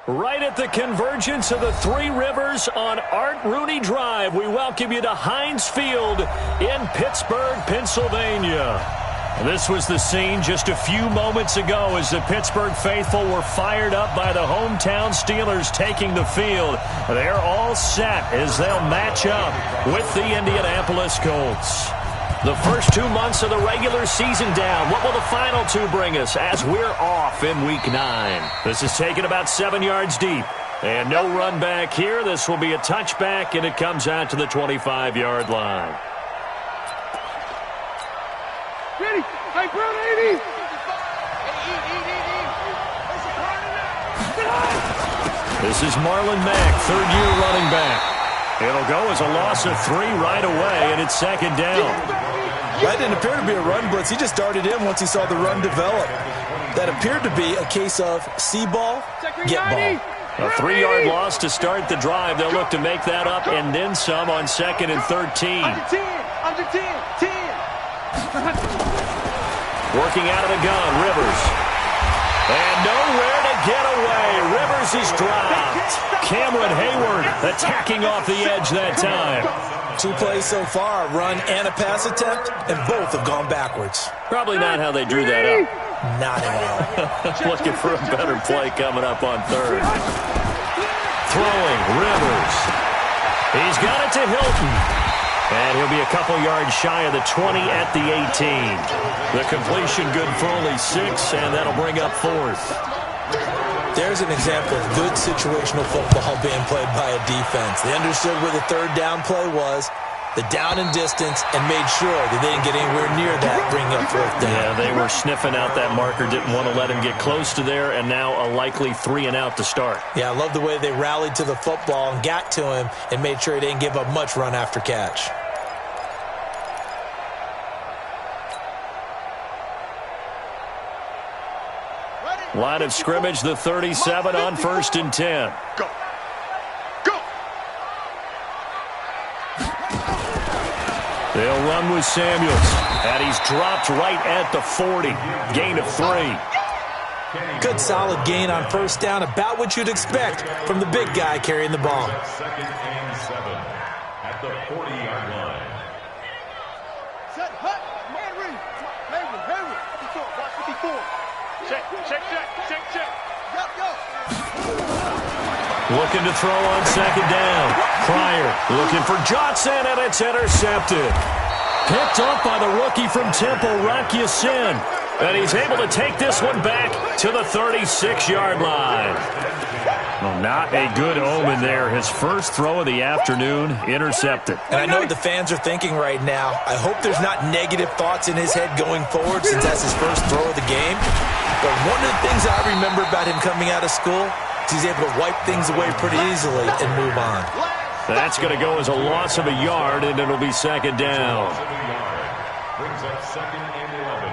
Right at the convergence of the Three Rivers on Art Rooney Drive, we welcome you to Heinz Field in Pittsburgh, Pennsylvania. This was the scene just a few moments ago as the Pittsburgh faithful were fired up by the hometown Steelers taking the field. They're all set as they'll match up with the Indianapolis Colts. The first 2 months of the regular season down. What will the final two bring us as we're off in Week 9? This is taken about 7 yards deep. And no run back here. This will be a touchback, and it comes out to the 25-yard line. Ready? Hey, Brown, 80. This is Marlon Mack, third-year running back. It'll go as a loss of 3 right away, and it's second down. That didn't appear to be a run blitz. He just darted in once he saw the run develop. That appeared to be a case of see ball, get ball. A 3-yard loss to start the drive. They'll look to make that up and then some on 2nd and 13. Under 10. Working out of the gun, Rivers. And nowhere to get away. Rivers is dropped. Cameron Hayward attacking off the edge that time. 2 plays so far, a run and a pass attempt, and both have gone backwards. Probably not how they drew that up. Not at all. Looking for a better play coming up on 3rd. Throwing, Rivers. He's got it to Hilton. And he'll be a couple yards shy of the 20 at the 18. The completion good for only 6, and that'll bring up 4th. There's an example of good situational football being played by a defense. They understood where the 3rd down play was, the down and distance, and made sure that they didn't get anywhere near that, bringing up 4th down. Yeah, they were sniffing out that marker, didn't want to let him get close to there, and now a likely 3 and out to start. Yeah, I love the way they rallied to the football and got to him and made sure he didn't give up much run after catch. Line of scrimmage, the 37 on 1st and 10. Go. They'll run with Samuels. And he's dropped right at the 40. Gain of 3. Good solid gain on 1st down, about what you'd expect from the big guy carrying the ball. 2nd and 7 at the 40-yard line. Set, hut, man, read. Hayward. Watch 54. Check. Go. Looking to throw on 2nd down. Pryor looking for Johnson, and it's intercepted. Picked off by the rookie from Temple, Rock Ya-Sin. And he's able to take this one back to the 36-yard line. Well, not a good omen there. His first throw of the afternoon, intercepted. And I know what the fans are thinking right now. I hope there's not negative thoughts in his head going forward since that's his first throw of the game. But one of the things I remember about him coming out of school is he's able to wipe things away pretty easily and move on. That's going to go as a loss of a yard, and it'll be 2nd down. Brings up 2nd and 11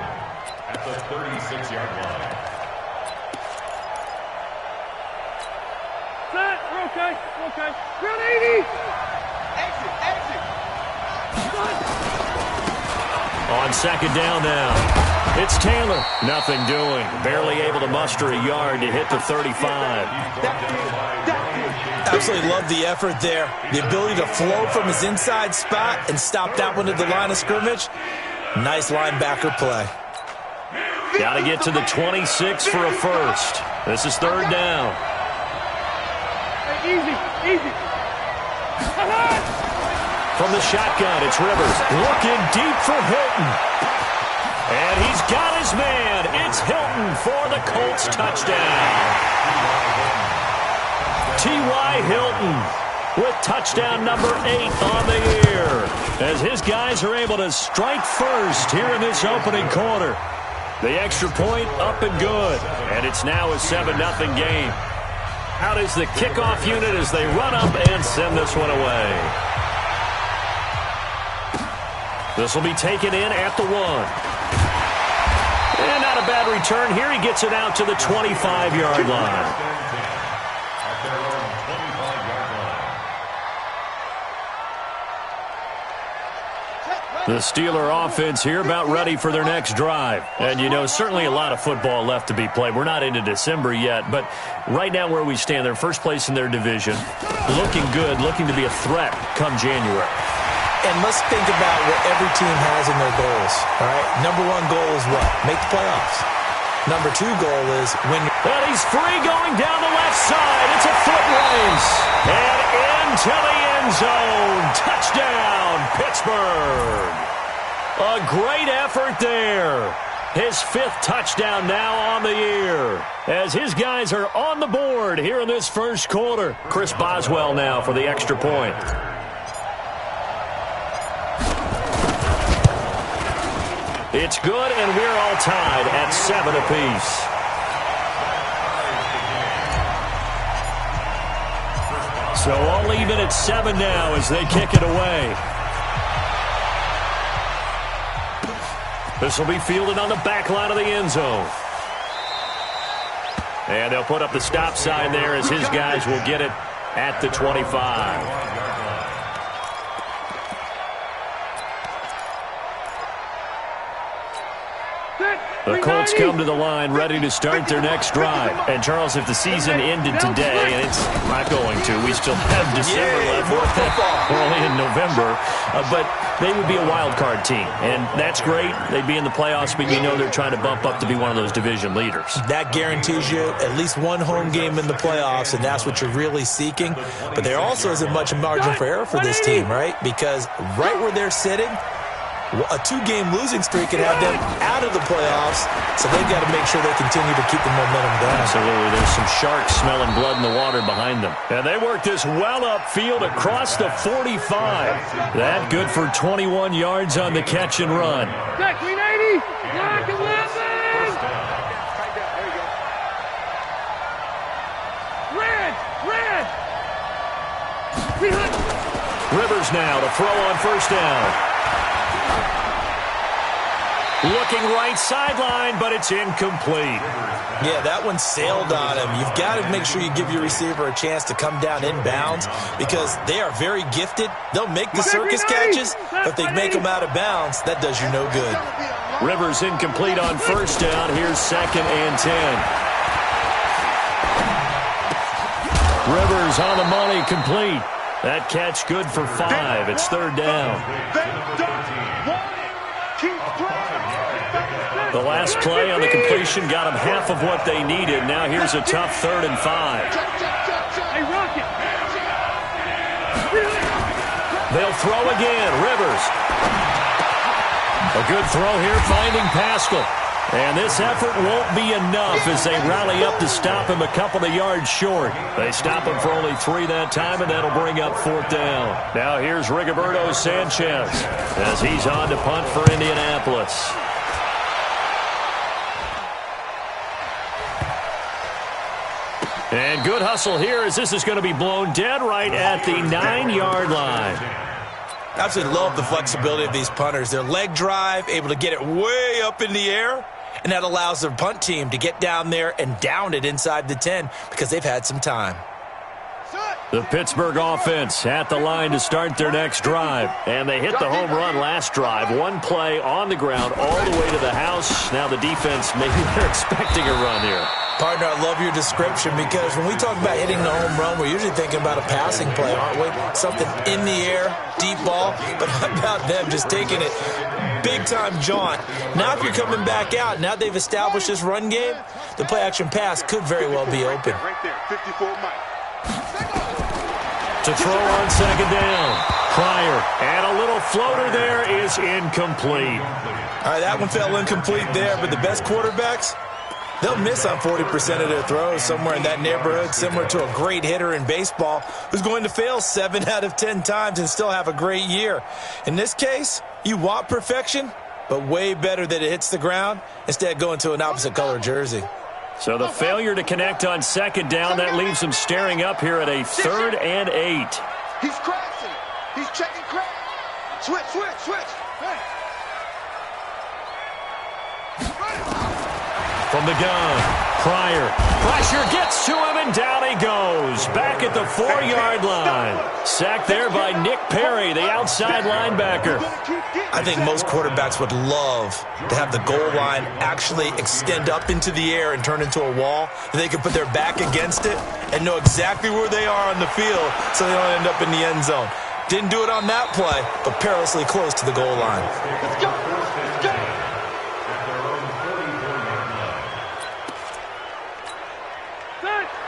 at the 36-yard line. Set, we're okay. Ground 80. Exit. On 2nd down now. It's Taylor. Nothing doing. Barely able to muster a yard to hit the 35. Absolutely love the effort there. The ability to flow from his inside spot and stop that one at the line of scrimmage. Nice linebacker play. Got to get to the 26 for a first. This is 3rd down. Hey, easy. From the shotgun, it's Rivers. Looking deep for Hilton. And he's got his man. It's Hilton for the Colts touchdown. T.Y. Hilton with touchdown number 8 on the year. As his guys are able to strike first here in this opening quarter. The extra point up and good. And it's now a 7-0 game. Out is the kickoff unit as they run up and send this one away. This will be taken in at the 1. And not a bad return here. He gets it out to the 25-yard line. The Steeler offense here about ready for their next drive. And, you know, certainly a lot of football left to be played. We're not into December yet, but right now where we stand, they're first place in their division. Looking good, looking to be a threat come January. And let's think about what every team has in their goals, all right? Number one goal is what? Make the playoffs. Number two goal is win. And he's free going down the left side. It's a foot race. And into the end zone. Touchdown, Pittsburgh. A great effort there. His 5th touchdown now on the year. As his guys are on the board here in this first quarter. Chris Boswell now for the extra point. It's good, and we're all tied at 7 apiece. So all even at 7 now as they kick it away. This will be fielded on the back line of the end zone. And they'll put up the stop sign there as his guys will get it at the 25. The Colts come to the line ready to start their next drive. And, Charles, if the season ended today, and it's not going to, we still have December left. We're only in November. But they would be a wild card team. And that's great. They'd be in the playoffs, but you know they're trying to bump up to be one of those division leaders. That guarantees you at least one home game in the playoffs, and that's what you're really seeking. But there also isn't much margin for error for this team, right? Because right where they're sitting, a 2-game losing streak could have them out of the playoffs, so they've got to make sure they continue to keep the momentum going. Absolutely. There's some sharks smelling blood in the water behind them. And they work this well upfield across the 45. That good for 21 yards on the catch and run. Jack, green 80. Black 11. Red. Rivers now to throw on first down. Looking right sideline, but it's incomplete. Yeah, that one sailed on him. You've got to make sure you give your receiver a chance to come down inbounds because they are very gifted. They'll make the circus catches, but if they make them out of bounds, that does you no good. Rivers incomplete on first down. Here's 2nd and 10. Rivers on the money, complete. That catch good for 5. It's 3rd down. The last play on the completion got them half of what they needed. Now here's a tough 3rd and 5. Hey, Rocket. They'll throw again. Rivers. A good throw here finding Pascal. And this effort won't be enough as they rally up to stop him a couple of yards short. They stop him for only 3 that time, and that'll bring up 4th down. Now here's Rigoberto Sanchez as he's on to punt for Indianapolis. And good hustle here as this is going to be blown dead right at the 9-yard line. I absolutely love the flexibility of these punters. Their leg drive, able to get it way up in the air, and that allows their punt team to get down there and down it inside the 10 because they've had some time. The Pittsburgh offense at the line to start their next drive. And they hit the home run last drive. 1 play on the ground all the way to the house. Now the defense, maybe they're expecting a run here. Partner, I love your description because when we talk about hitting the home run, we're usually thinking about a passing play, aren't we? Something in the air, deep ball. But how about them just taking it big-time jaunt? Now if you're coming back out, now they've established this run game, the play-action pass could very well be open. Right there, 54 Mike. To throw on 2nd down. Pryor. And a little floater there is incomplete. All right, that one fell incomplete there, but the best quarterbacks, they'll miss on 40% of their throws, somewhere in that neighborhood, similar to a great hitter in baseball who's going to fail 7 out of 10 times and still have a great year. In this case, you want perfection, but way better that it hits the ground instead of going to an opposite color jersey. So the failure to connect on 2nd down, that leaves them staring up here at a 3rd and 8. He's crashing. He's checking crash. Switch. Hey. From the gun, Pryor Pressure gets to him, and down he goes. Back at the 4-yard line. Sacked there by Nick Perry, the outside linebacker. I think most quarterbacks would love to have the goal line actually extend up into the air and turn into a wall. They could put their back against it and know exactly where they are on the field so they don't end up in the end zone. Didn't do it on that play, but perilously close to the goal line. Let's go. Let's go.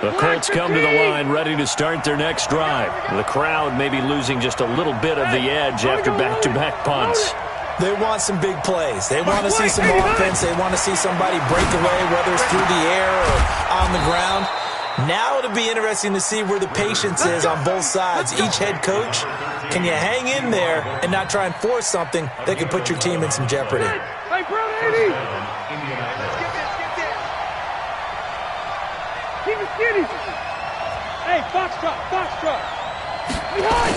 The Colts come to the line ready to start their next drive. The crowd may be losing just a little bit of the edge after back-to-back punts. They want some big plays. They want to see some offense. They want to see somebody break away, whether it's through the air or on the ground. Now it'll be interesting to see where the patience is on both sides. Each head coach, can you hang in there and not try and force something that could put your team in some jeopardy? Hey, bro, Eddie. Keep it skinny. Hey, foxtrot, foxtrot. Behind.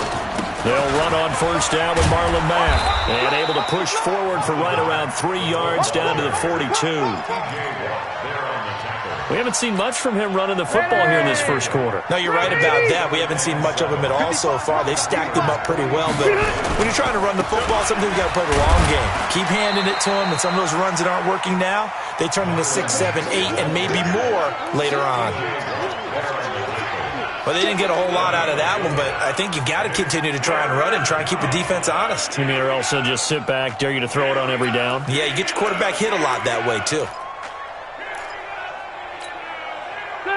They'll run on first down with Marlon Mack. And able to push forward for right around 3 yards down to the 42. We haven't seen much from him running the football here in this first quarter. No, you're right about that. We haven't seen much of him at all so far. They've stacked him up pretty well. But when you're trying to run the football, sometimes you got to play the long game. Keep handing it to him, and some of those runs that aren't working now, they turn into 6, 7, 8, and maybe more later on. Well, they didn't get a whole lot out of that one, but I think you got to continue to try and run and try and keep the defense honest. You mean or also just sit back, dare you to throw it on every down? Yeah, you get your quarterback hit a lot that way, too.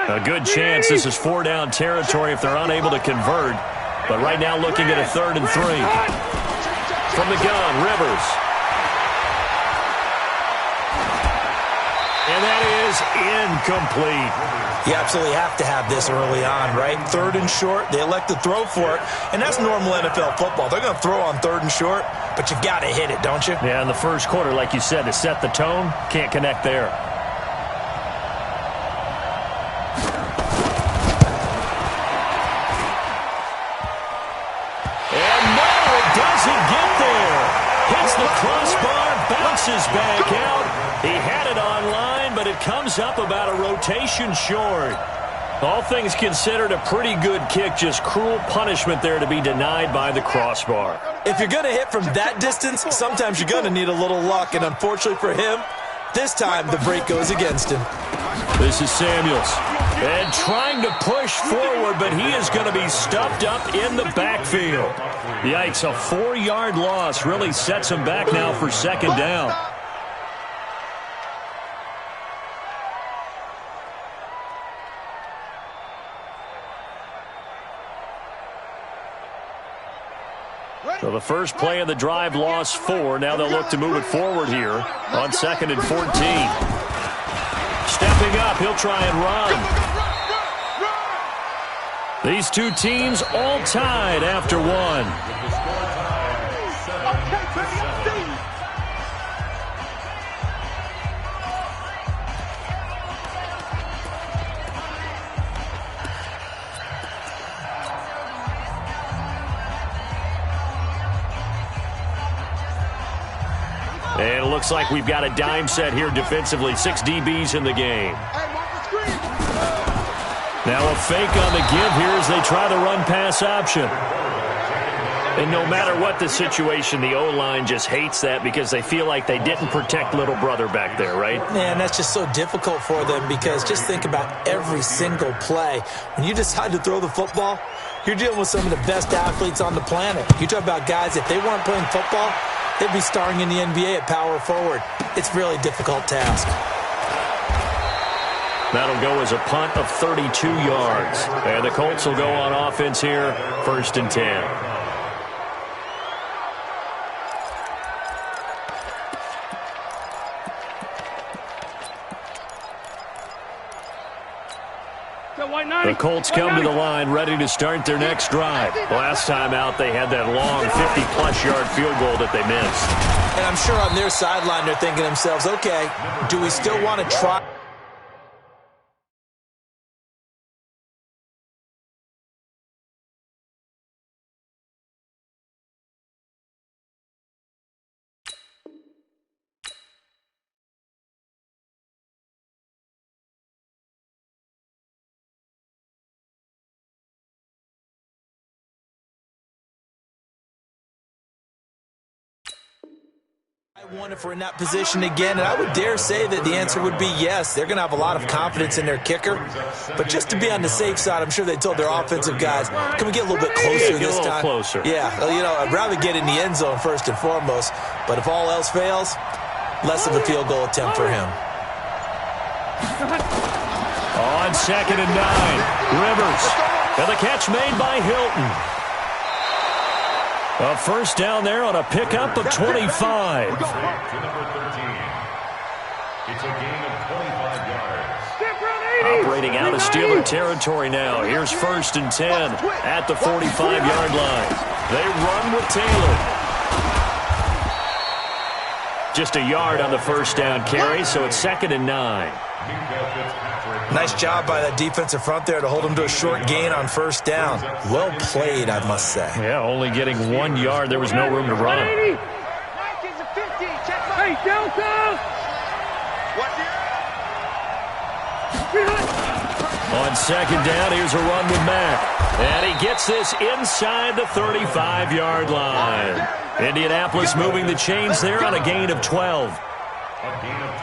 A good chance this is 4-down territory if they're unable to convert. But right now looking at a 3rd and 3. From the gun, Rivers. And that is incomplete. You absolutely have to have this early on, right? 3rd and short, they elect to throw for it, and that's normal NFL football. They're going to throw on 3rd and short, but you got to hit it, don't you? Yeah, in the first quarter, like you said, to set the tone, can't connect there. And no, it doesn't get there. Hits the crossbar, bounces back out. He had it online, but it comes up about a rotation short. All things considered, a pretty good kick, just cruel punishment there to be denied by the crossbar. If you're going to hit from that distance, sometimes you're going to need a little luck, and unfortunately for him, this time the break goes against him. This is Samuels. And trying to push forward, but he is going to be stuffed up in the backfield. Yikes, a 4-yard loss really sets him back now for 2nd down. So the first play of the drive lost 4. Now they'll look to move it forward here on 2nd and 14. Stepping up, he'll try and run. These two teams all tied after 1. And it looks like we've got a dime set here defensively. 6 DBs in the game. Now a fake on the give here as they try the run-pass option. And no matter what the situation, the O-line just hates that because they feel like they didn't protect little brother back there, right? Man, that's just so difficult for them because just think about every single play. When you decide to throw the football, you're dealing with some of the best athletes on the planet. You talk about guys, if they weren't playing football, they'd be starring in the NBA at power forward. It's a really difficult task. That'll go as a punt of 32 yards. And the Colts will go on offense here, 1st and 10. The Colts come to the line ready to start their next drive. Last time out, they had that long 50-plus yard field goal that they missed. And I'm sure on their sideline, they're thinking to themselves, okay, do we still want to try? One, if we're in that position again, and I would dare say that the answer would be yes. They're going to have a lot of confidence in their kicker, but just to be on the safe side, I'm sure they told their offensive guys, can we get a little bit closer this time? Closer. Yeah, you know, I'd rather get in the end zone first and foremost, but if all else fails, less of a field goal attempt for him. On 2nd and 9, Rivers, and the catch made by Hilton. A first down there on a pickup of 25. To number 13. It's a gain of 25 yards. Operating out of Steeler territory now. Here's 1st and 10 at the 45-yard line. They run with Taylor. Just a yard on the first down carry, so it's 2nd and 9. Nice job by that defensive front there to hold him to a short gain on first down. Well played, I must say. Yeah, only getting 1 yard. There was no room to run. Hey, Delta! On 2nd down, here's a run with Mack. And he gets this inside the 35-yard line. Indianapolis moving the chains there on a gain of 12.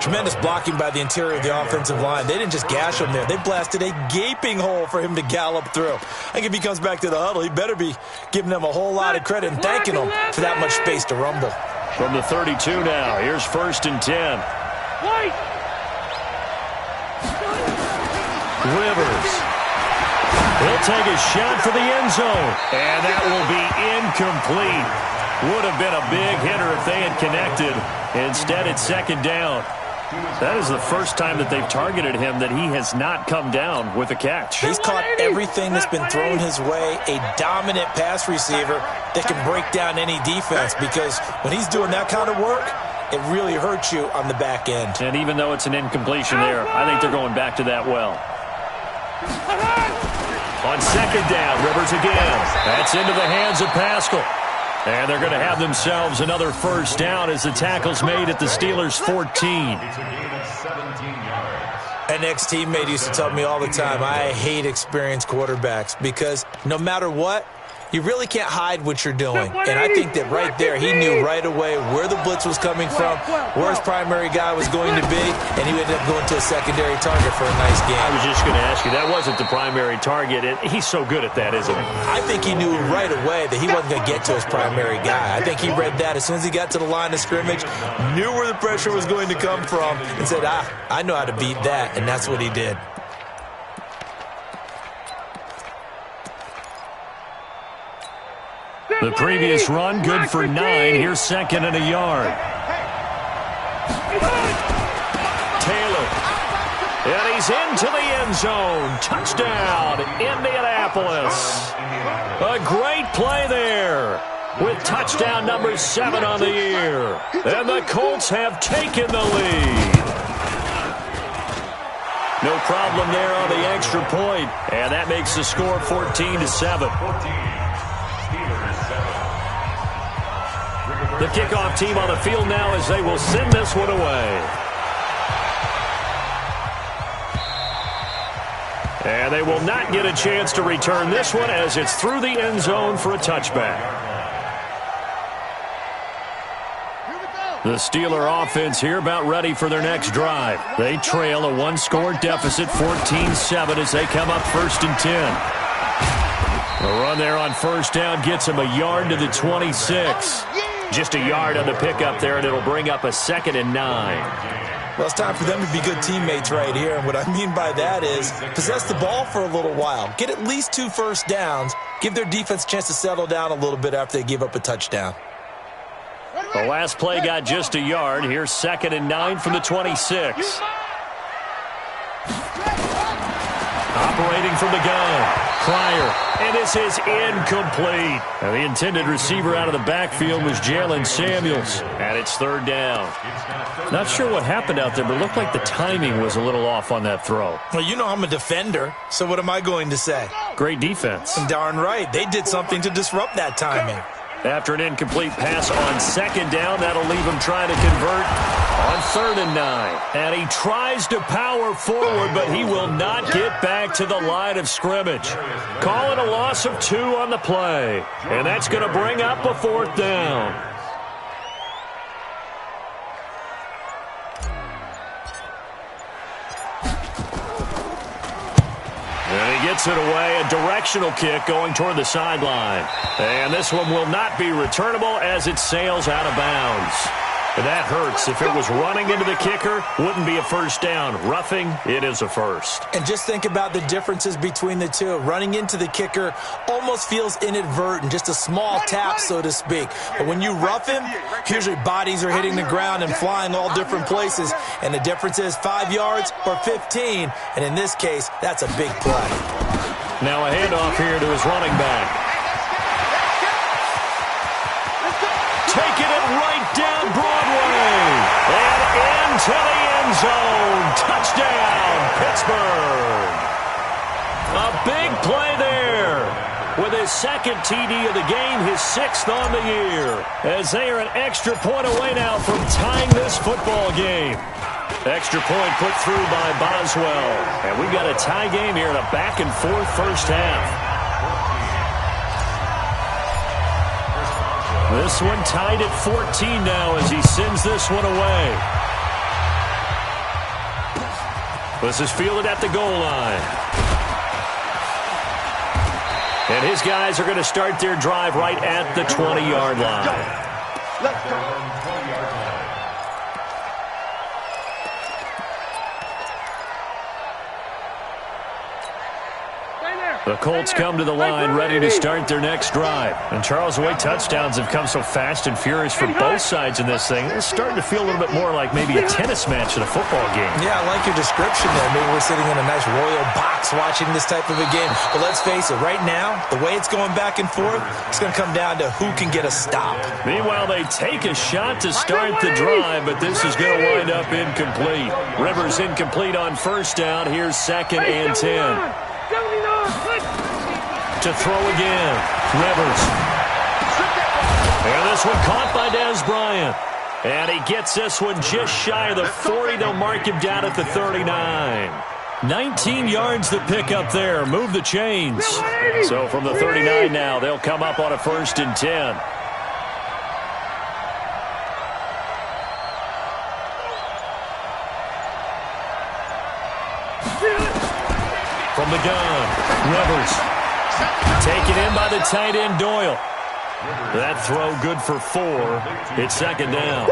Tremendous blocking by the interior of the offensive line. They didn't just gash him there. They blasted a gaping hole for him to gallop through. I think if he comes back to the huddle, he better be giving them a whole lot of credit and thanking them for that much space to rumble. From the 32 now, here's 1st and 10. Rivers. He'll take a shot for the end zone. And that will be incomplete. Would have been a big hitter if they had connected. Instead, it's 2nd down. That is the first time that they've targeted him that he has not come down with a catch. He's caught everything that's been thrown his way, a dominant pass receiver that can break down any defense, because when he's doing that kind of work, it really hurts you on the back end. And even though it's an incompletion there, I think they're going back to that well. On 2nd down, Rivers again. That's into the hands of Pascal. And they're going to have themselves another first down as the tackle's made at the Steelers' 14. It's a gain of 17 yards. An ex-teammate used to tell me all the time, I hate experienced quarterbacks because no matter what, you really can't hide what you're doing. And I think that right there, he knew right away where the blitz was coming from, where his primary guy was going to be, and he ended up going to a secondary target for a nice game. I was just going to ask you, that wasn't the primary target. He's so good at that, isn't he? I think he knew right away that he wasn't going to get to his primary guy. I think he read that as soon as he got to the line of scrimmage, knew where the pressure was going to come from, and said, I know how to beat that, and that's what he did. The previous run, good for 9. Here's 2nd and a yard. Taylor. And he's into the end zone. Touchdown, Indianapolis. A great play there with touchdown number 7 on the year. And the Colts have taken the lead. No problem there on the extra point. And that makes the score 14-7. The kickoff team on the field now as they will send this one away. And they will not get a chance to return this one as it's through the end zone for a touchback. The Steeler offense here about ready for their next drive. They trail a 1-score deficit, 14-7 as they come up 1st and 10. The run there on first down gets him a yard to the 26. Just a yard on the pickup there, and it'll bring up a 2nd and 9. Well, it's time for them to be good teammates right here. And what I mean by that is possess the ball for a little while. Get at least 2 first downs. Give their defense a chance to settle down a little bit after they give up a touchdown. The last play got just a yard. Here's 2nd and 9 from the 26. Operating from the gun, Pryor, and this is incomplete. And the intended receiver out of the backfield was Jalen Samuels, and it's 3rd down. Not sure what happened out there, but it looked like the timing was a little off on that throw. Well, you know I'm a defender, so what am I going to say? Great defense. Darn right. They did something to disrupt that timing. After an incomplete pass on 2nd down, that'll leave him trying to convert on 3rd and 9. And he tries to power forward, but he will not get back to the line of scrimmage. Call it a loss of 2 on the play. And that's going to bring up a 4th down. He gets it away, a directional kick going toward the sideline. And this one will not be returnable as it sails out of bounds. And that hurts. If it was running into the kicker, wouldn't be a first down. Roughing, it is a first. And just think about the differences between the two. Running into the kicker almost feels inadvertent, just a small tap, so to speak. But when you rough him, usually bodies are hitting the ground and flying all different places. And the difference is 5 yards or 15. And in this case, that's a big play. Now a handoff here to his running back. Taking it right down Broadway. And into the end zone. Touchdown, Pittsburgh. A big play there. With his second TD of the game, his 6th on the year. As they are an extra point away now from tying this football game. Extra point put through by Boswell. And we've got a tie game here in a back-and-forth first half. This one tied at 14 now as he sends this one away. This is fielded at the goal line. And his guys are going to start their drive right at the 20-yard line. Let's go. The Colts come to the line ready to start their next drive. And Charles, the way touchdowns have come so fast and furious for both sides in this thing, it's starting to feel a little bit more like maybe a tennis match in a football game. Yeah, I like your description there. Maybe we're sitting in a nice royal box watching this type of a game. But let's face it, right now, the way it's going back and forth, it's going to come down to who can get a stop. Meanwhile, they take a shot to start the drive, but this is going to wind up incomplete. Rivers incomplete on first down. Here's 2nd and 10. To throw again. Rivers. And this one caught by Dez Bryant. And he gets this one just shy of the 40. They'll mark him down at the 39. 19 yards to pick up there. Move the chains. So from the 39 now, they'll come up on a 1st and 10. From the gun, Rivers. Taken in by the tight end, Doyle. That throw good for 4. It's 2nd down.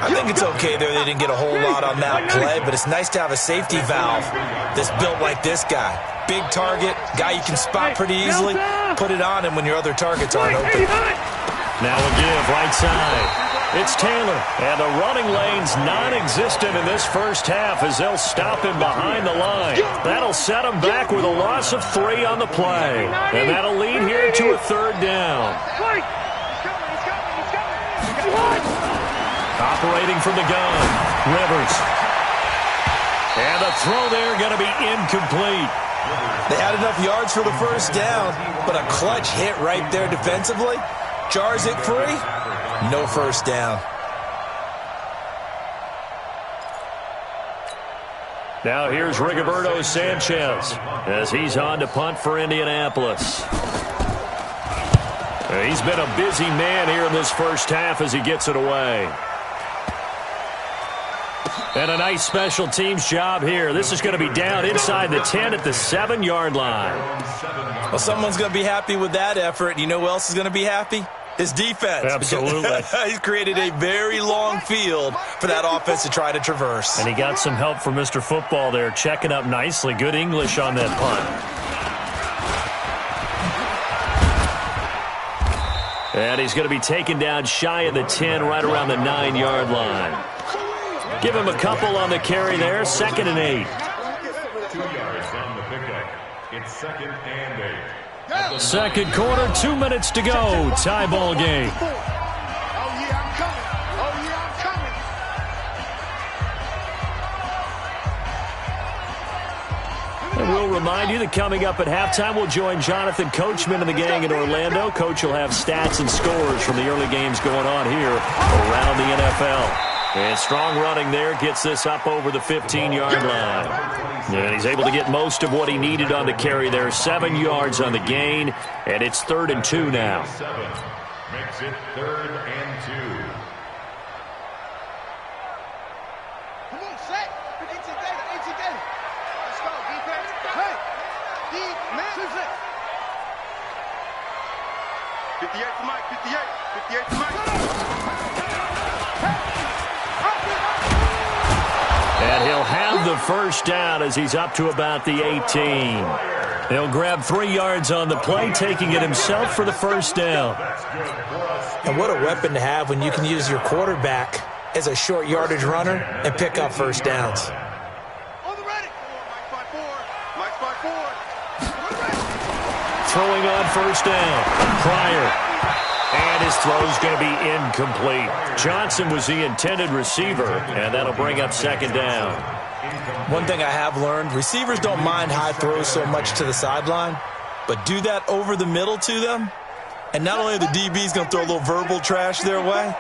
I think it's okay there. They didn't get a whole lot on that play, but it's nice to have a safety valve that's built like this guy. Big target, guy you can spot pretty easily. Put it on him when your other targets aren't open. Now a give, right side. It's Taylor, and the running lane's non-existent in this first half as they'll stop him behind the line. That'll set him back with a loss of 3 on the play, and that'll lead here to a 3rd down. Operating from the gun, Rivers. And the throw there going to be incomplete. They had enough yards for the first down, but a clutch hit right there defensively. Jars it free. No first down. Now here's Rigoberto Sanchez as he's on to punt for Indianapolis. He's been a busy man here in this first half as he gets it away. And a nice special teams job here. This is going to be down inside the 10 at the 7-yard line. Well, someone's going to be happy with that effort. You know who else is going to be happy? His defense. Absolutely. He's created a very long field for that offense to try to traverse. And he got some help from Mr. Football there, checking up nicely. Good English on that punt. And he's going to be taken down shy of the 10, right around the 9-yard line. Give him a couple on the carry there. 2nd and 8. 2 yards on the pickup. It's 2nd and 8. Second quarter, 2 minutes to go. Tie ball game. Oh, yeah, I'm coming. Oh, yeah, I'm coming. And we'll remind you that coming up at halftime, we'll join Jonathan Coachman and the gang in Orlando. Coach will have stats and scores from the early games going on here around the NFL. And strong running there gets this up over the 15-yard line. And he's able to get most of what he needed on the carry there. 7 yards on the gain, and it's 3rd and 2 now. 7 makes it 3rd and 2. Come on, set. It's together. Let's go, defense. 58 for Mike, 58. 58 for Mike. And he'll have the first down as he's up to about the 18. He'll grab 3 yards on the play, taking it himself for the first down. And what a weapon to have when you can use your quarterback as a short yardage runner and pick up first downs. On the ready. Mike's by 4. Mike's by 4. Throwing on first down. Pryor. And his throw's going to be incomplete. Johnson was the intended receiver, and that'll bring up second down. One thing I have learned, receivers don't mind high throws so much to the sideline, but do that over the middle to them, and not only are the DBs going to throw a little verbal trash their way,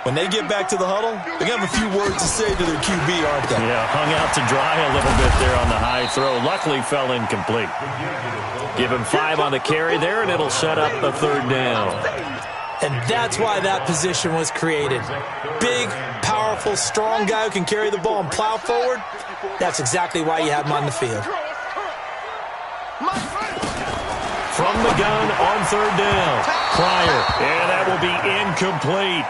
when they get back to the huddle, they're going to have a few words to say to their QB, aren't they? Yeah, hung out to dry a little bit there on the high throw. Luckily fell incomplete. Give him 5 on the carry there, and it'll set up the third down. And that's why that position was created. Big, powerful, strong guy who can carry the ball and plow forward. That's exactly why you have him on the field. From the gun on third down. Pryor. And that will be incomplete.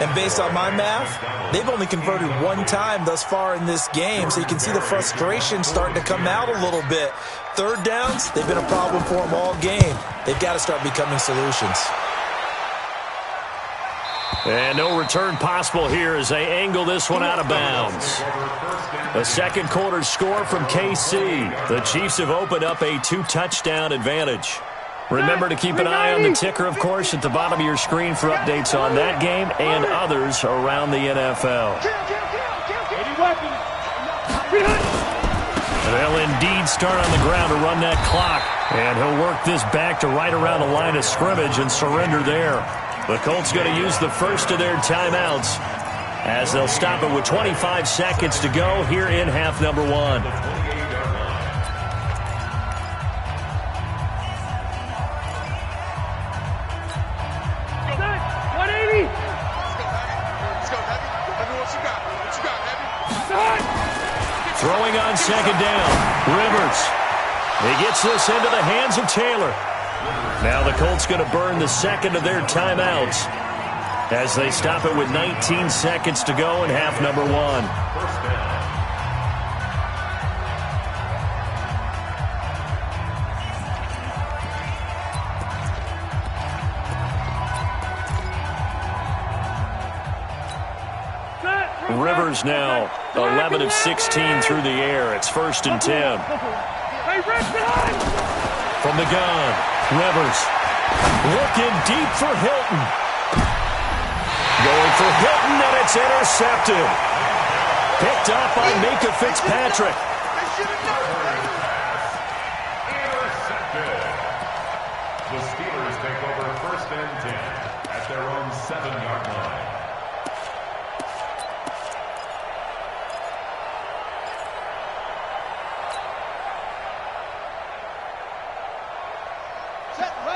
And based on my math, they've only converted 1 time thus far in this game, so you can see the frustration starting to come out a little bit. Third downs, they've been a problem for them all game. They've got to start becoming solutions. And no return possible here as they angle this one out of bounds. The second quarter score from KC. The Chiefs have opened up a 2-touchdown advantage. Remember to keep an eye on the ticker, of course, at the bottom of your screen for updates on that game and others around the NFL. They'll indeed start on the ground to run that clock. And he'll work this back to right around the line of scrimmage and surrender there. The Colts going to use the first of their timeouts as they'll stop it with 25 seconds to go here in half number 1. 180. Let's go, Heavy. Heavy, what you got? What you got, Heavy? Throwing on second down. Rivers. He gets this into the hands of Taylor. Now the Colts going to burn the second of their timeouts as they stop it with 19 seconds to go in half number 1. First down. Rivers now 11 of 16 through the air. It's 1st and 10. From the gun, Rivers looking deep for Hilton. Going for Hilton, and it's intercepted. Picked up by Minka Fitzpatrick. Intercepted. The Steelers take over 1st and 10 at their own 7-yard line.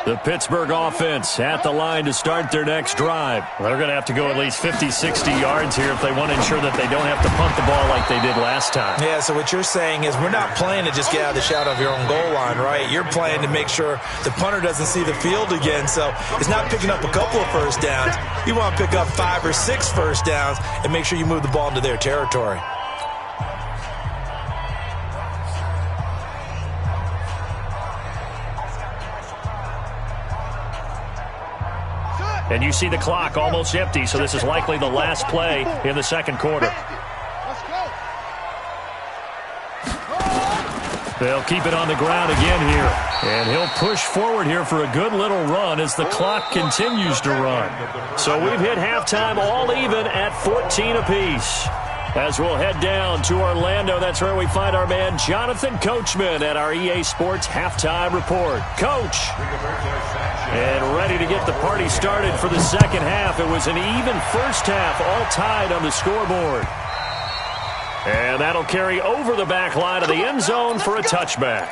The Pittsburgh offense at the line to start their next drive. They're going to have to go at least 50, 60 yards here if they want to ensure that they don't have to punt the ball like they did last time. Yeah, so what you're saying is we're not playing to just get out of the shadow of your own goal line, right? You're playing to make sure the punter doesn't see the field again. So it's not picking up a couple of first downs. You want to pick up 5 or 6 first downs and make sure you move the ball into their territory. And you see the clock almost empty, so this is likely the last play in the second quarter. Let's go. They'll keep it on the ground again here. And he'll push forward here for a good little run as the clock continues to run. So we've hit halftime all even at 14 apiece. As we'll head down to Orlando, that's where we find our man Jonathan Coachman at our EA Sports Halftime Report. Coach, and ready to get the party started for the second half. It was an even first half, all tied on the scoreboard. And that'll carry over the back line of the end zone for a touchback.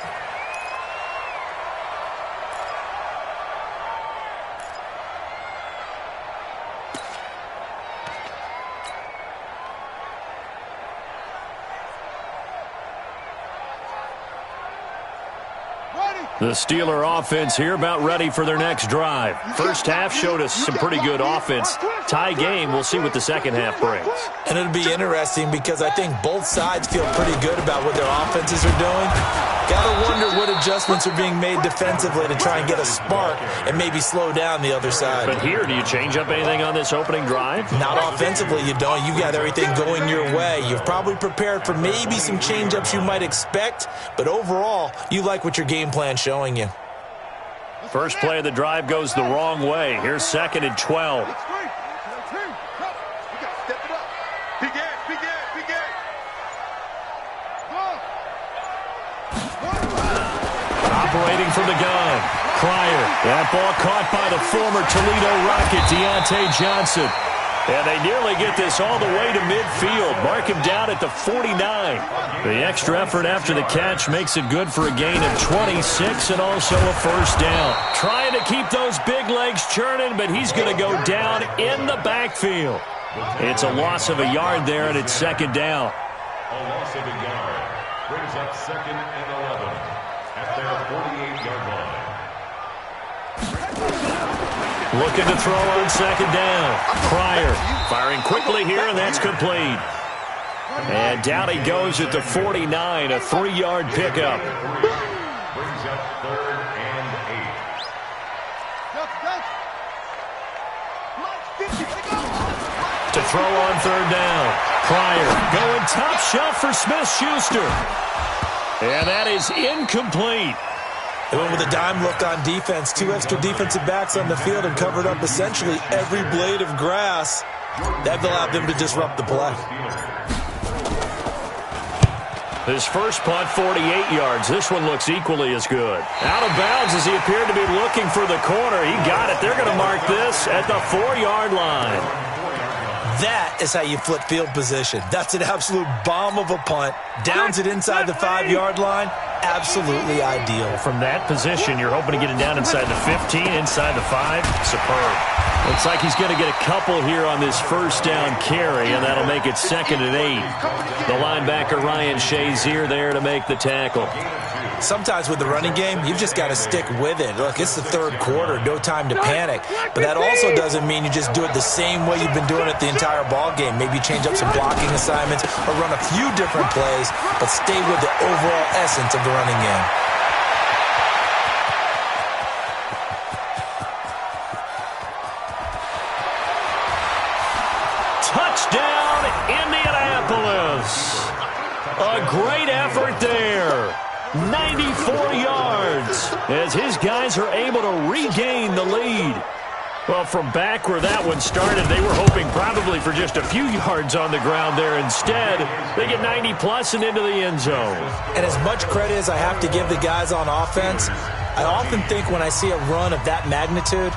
Ready. The Steeler offense here about ready for their next drive. First half showed us some pretty good offense. Tie game, we'll see what the second half brings. And it'll be interesting because I think both sides feel pretty good about what their offenses are doing. Gotta wonder what adjustments are being made defensively to try and get a spark and maybe slow down the other side. But here, do you change up anything on this opening drive? Not offensively, you don't. You've got everything going your way. You've probably prepared for maybe some change-ups you might expect, but overall, you like what your game plan's showing you. First play of the drive goes the wrong way. Here's 2nd and 12. Operating from the gun. Pryor. That ball caught by the former Toledo Rocket, Deontay Johnson. And they nearly get this all the way to midfield. Mark him down at the 49. The extra effort after the catch makes it good for a gain of 26 and also a first down. Trying to keep those big legs churning, but he's going to go down in the backfield. It's a loss of a yard there, and it's 2nd down. A loss of a yard brings up 2nd and 11 at their 48-yard line. Looking to throw on 2nd down. Pryor firing quickly here, and that's complete. And down he goes at the 49, a 3-yard pickup. Brings up 3rd and 8. To throw on 3rd down. Pryor going top shelf for Smith-Schuster. And that is incomplete. They went with a dime look on defense. 2 extra defensive backs on the field and covered up essentially every blade of grass. That allowed them to disrupt the play. His first punt, 48 yards. This one looks equally as good. Out of bounds as he appeared to be looking for the corner. He got it. They're going to mark this at the 4-yard line. That is how you flip field position. That's an absolute bomb of a punt. Downs it inside the 5-yard line. Absolutely ideal. From that position, you're hoping to get it down inside the 15, inside the 5. Superb. Looks like he's going to get a couple here on this first down carry, and that'll make it 2nd and 8. The linebacker, Ryan Shazier, there to make the tackle. Sometimes with the running game, you've just got to stick with it. Look, it's the 3rd quarter, no time to panic. But that also doesn't mean you just do it the same way you've been doing it the entire ball game. Maybe change up some blocking assignments or run a few different plays, but stay with the overall essence of the running game. Touchdown, Indianapolis. A great effort there. 94 yards as his guys are able to regain the lead. Well, from back where that one started, they were hoping probably for just a few yards on the ground there. Instead, they get 90-plus and into the end zone. And as much credit as I have to give the guys on offense, I often think when I see a run of that magnitude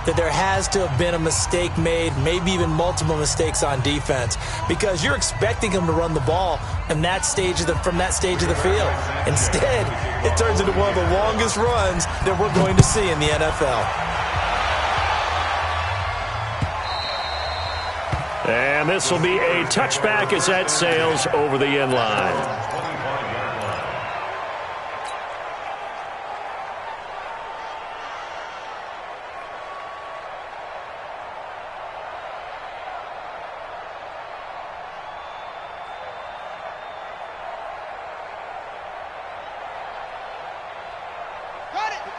that there has to have been a mistake made, maybe even multiple mistakes on defense, because you're expecting them to run the ball from that stage of the field. Instead, it turns into one of the longest runs that we're going to see in the NFL. And this will be a touchback as that sails over the end line.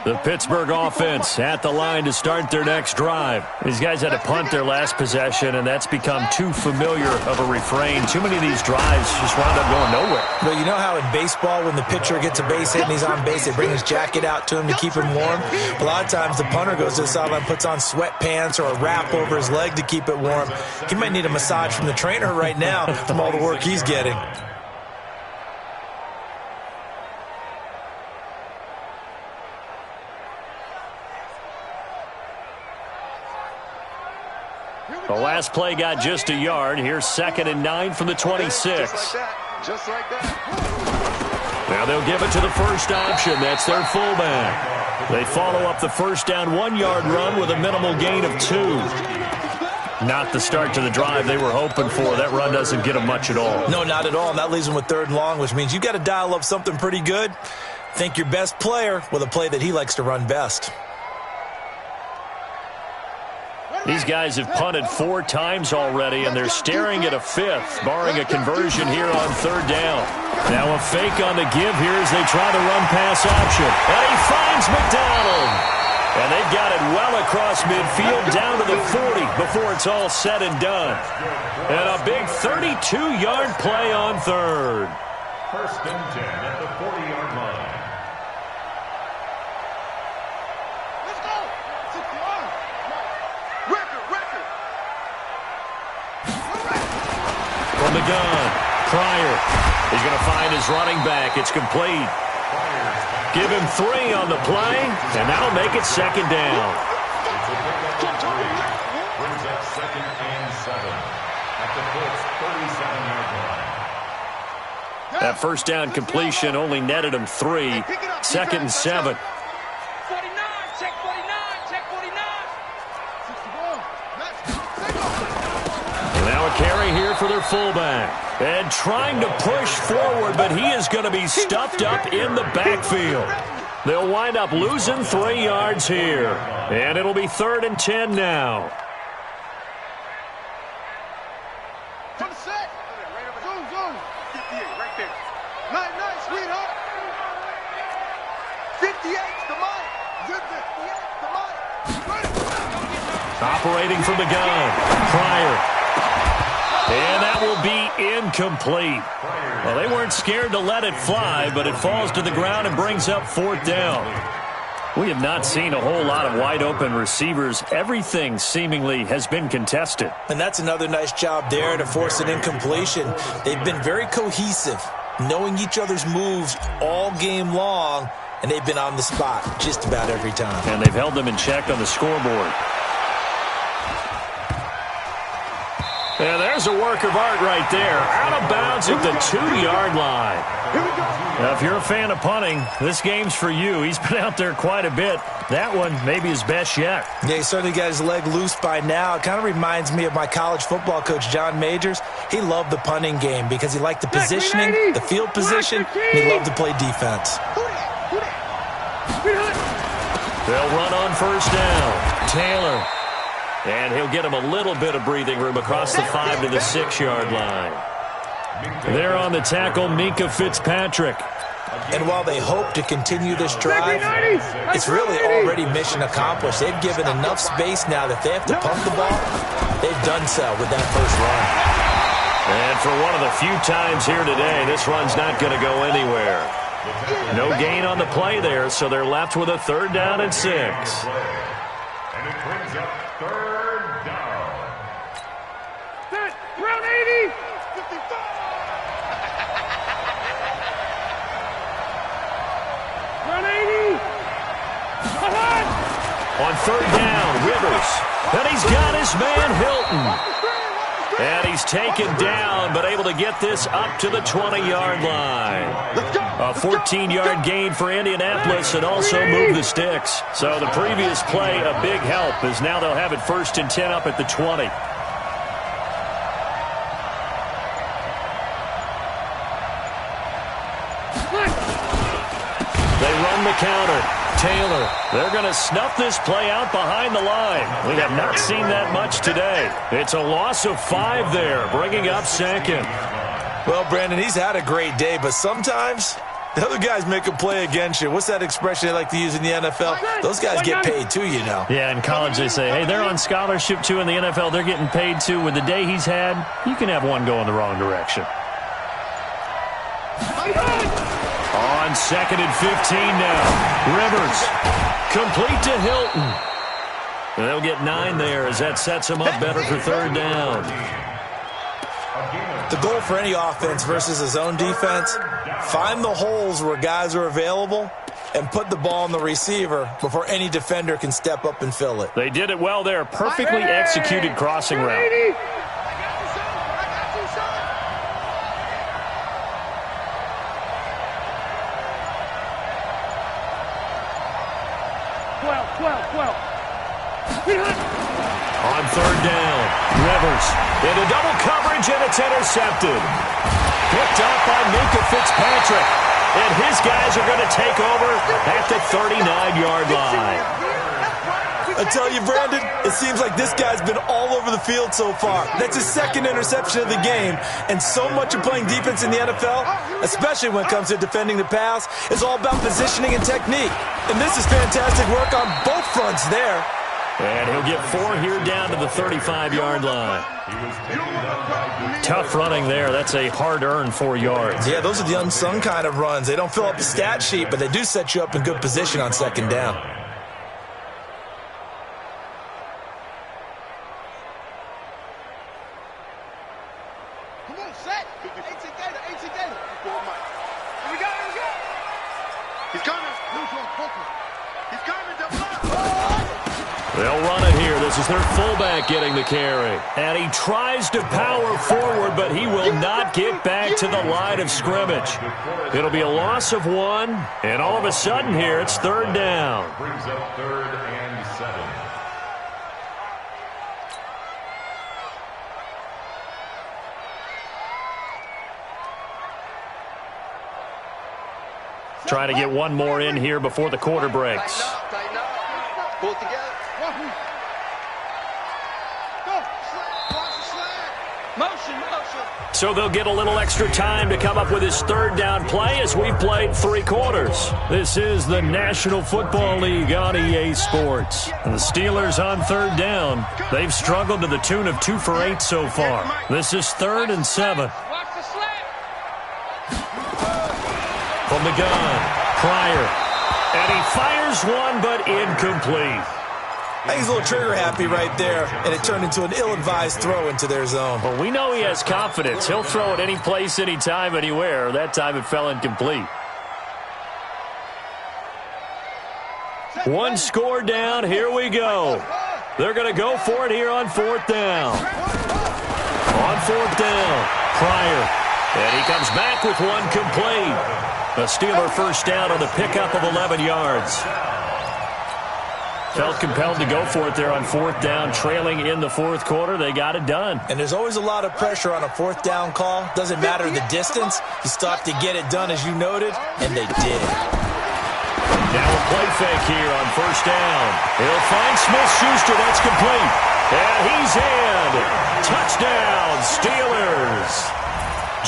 The Pittsburgh offense at the line to start their next drive. These guys had to punt their last possession, and that's become too familiar of a refrain. Too many of these drives just wound up going nowhere. But you know how in baseball, when the pitcher gets a base hit and he's on base, they bring his jacket out to him to keep him warm? A lot of times the punter goes to the sideline, puts on sweatpants or a wrap over his leg to keep it warm. He might need a massage from the trainer right now from all the work he's getting. The last play got just a yard. Here's 2nd and 9 from the 26. Just like that. Now they'll give it to the first option. That's their fullback. They follow up the first down 1-yard run with a minimal gain of 2. Not the start to the drive they were hoping for. That run doesn't get them much at all. No, not at all. And that leaves them with 3rd and long, which means you've got to dial up something pretty good. Think your best player with a play that he likes to run best. These guys have punted 4 times already, and they're staring at a 5th, barring a conversion here on 3rd down. Now a fake on the give here as they try the run-pass option. And he finds McDonald. And they've got it well across midfield down to the 40 before it's all said and done. And a big 32-yard play on 3rd. 1st and 10 at the 40-yard line. From the gun, Pryor. He's going to find his running back. It's complete. Give him 3 on the play, and that'll make it 2nd down. Brings up 2nd and 7 at the Colts 37-yard line. That 1st down completion only netted him 3. 2nd and 7. Now a carry here for their fullback. And trying to push forward, but he is going to be stuffed up in the backfield. They'll wind up losing 3 yards here. And it'll be 3rd and 10 now. Operating from the gun, Pryor. And that will be incomplete. Well, they weren't scared to let it fly, but it falls to the ground and brings up 4th down. We have not seen a whole lot of wide-open receivers. Everything seemingly has been contested. And that's another nice job there to force an incompletion. They've been very cohesive, knowing each other's moves all game long, and they've been on the spot just about every time. And they've held them in check on the scoreboard. Yeah, there's a work of art right there. Out of bounds at the 2-yard line. Now, if you're a fan of punting, this game's for you. He's been out there quite a bit. That one maybe his best yet. Yeah, he certainly got his leg loose by now. It kind of reminds me of my college football coach, John Majors. He loved the punting game because he liked the positioning, the field position, and he loved to play defense. They'll run on 1st down. Taylor. And he'll get him a little bit of breathing room across the 5 to the 6-yard line. There on the tackle, Minka Fitzpatrick. And while they hope to continue this drive, it's really already mission accomplished. They've given enough space now that they have to pump the ball. They've done so with that first run. And for one of the few times here today, this run's not going to go anywhere. No gain on the play there, so they're left with a 3rd down and 6. And it brings up 3rd down. Round 80. Round 80. On 3rd down, Rivers. And he's got his man Hilton. And he's taken down, but able to get this up to the 20-yard line. A 14-yard gain for Indianapolis and also move the sticks. So the previous play, a big help, as now they'll have it 1st and 10 up at the 20. They run the counter. Taylor, they're going to snuff this play out behind the line. We have not seen that much today. It's a loss of 5 there, bringing up 2nd. Well, Brandon, he's had a great day, but sometimes the other guys make a play against you. What's that expression they like to use in the NFL? Those guys get paid too, you know. Yeah, in college they say, hey, they're on scholarship too. In the NFL, they're getting paid too. With the day he's had, you can have one going the wrong direction. On 2nd and 15 now. Rivers. Complete to Hilton. And they'll get 9 there as that sets him up better for 3rd down. The goal for any offense versus a zone defense, find the holes where guys are available and put the ball on the receiver before any defender can step up and fill it. They did it well there. Perfectly executed crossing route. On 3rd down, Rivers into double coverage, and it's intercepted. Picked up by Minka Fitzpatrick. And his guys are going to take over at the 39-yard line. I tell you, Brandon, it seems like this guy's been all over the field so far. That's his second interception of the game. And so much of playing defense in the NFL, especially when it comes to defending the pass, is all about positioning and technique. And this is fantastic work on both fronts there. And he'll get 4 here down to the 35-yard line. Tough running there. That's a hard-earned 4 yards. Yeah, those are the unsung kind of runs. They don't fill up the stat sheet, but they do set you up in good position on second down. They'll run it here. This is their fullback getting the carry. And he tries to power forward, but he will not get back to the line of scrimmage. It'll be a loss of 1, and all of a sudden here, it's 3rd down. Brings up 3rd and 7. Trying to get one more in here before the quarter breaks. Pull it together. So they'll get a little extra time to come up with his 3rd down play as we've played 3 quarters. This is the National Football League on EA Sports. And the Steelers on 3rd down. They've struggled to the tune of 2 for 8 so far. This is 3rd and 7. From the gun, Pryor. And he fires one, but incomplete. I think he's a little trigger happy right there, and it turned into an ill-advised throw into their zone. Well, we know he has confidence. He'll throw it any place, anytime, anywhere. That time it fell incomplete. 1 score down. Here we go. They're going to go for it here on 4th down. On 4th down, Pryor. And he comes back with one complete. A Steeler first down on the pickup of 11 yards. Felt compelled to go for it there on 4th down, trailing in the 4th quarter. They got it done. And there's always a lot of pressure on a 4th down call. Doesn't matter the distance. You stop to get it done, as you noted, and they did. Now a play fake here on 1st down. He'll find Smith-Schuster. That's complete. And he's in. Touchdown, Steelers.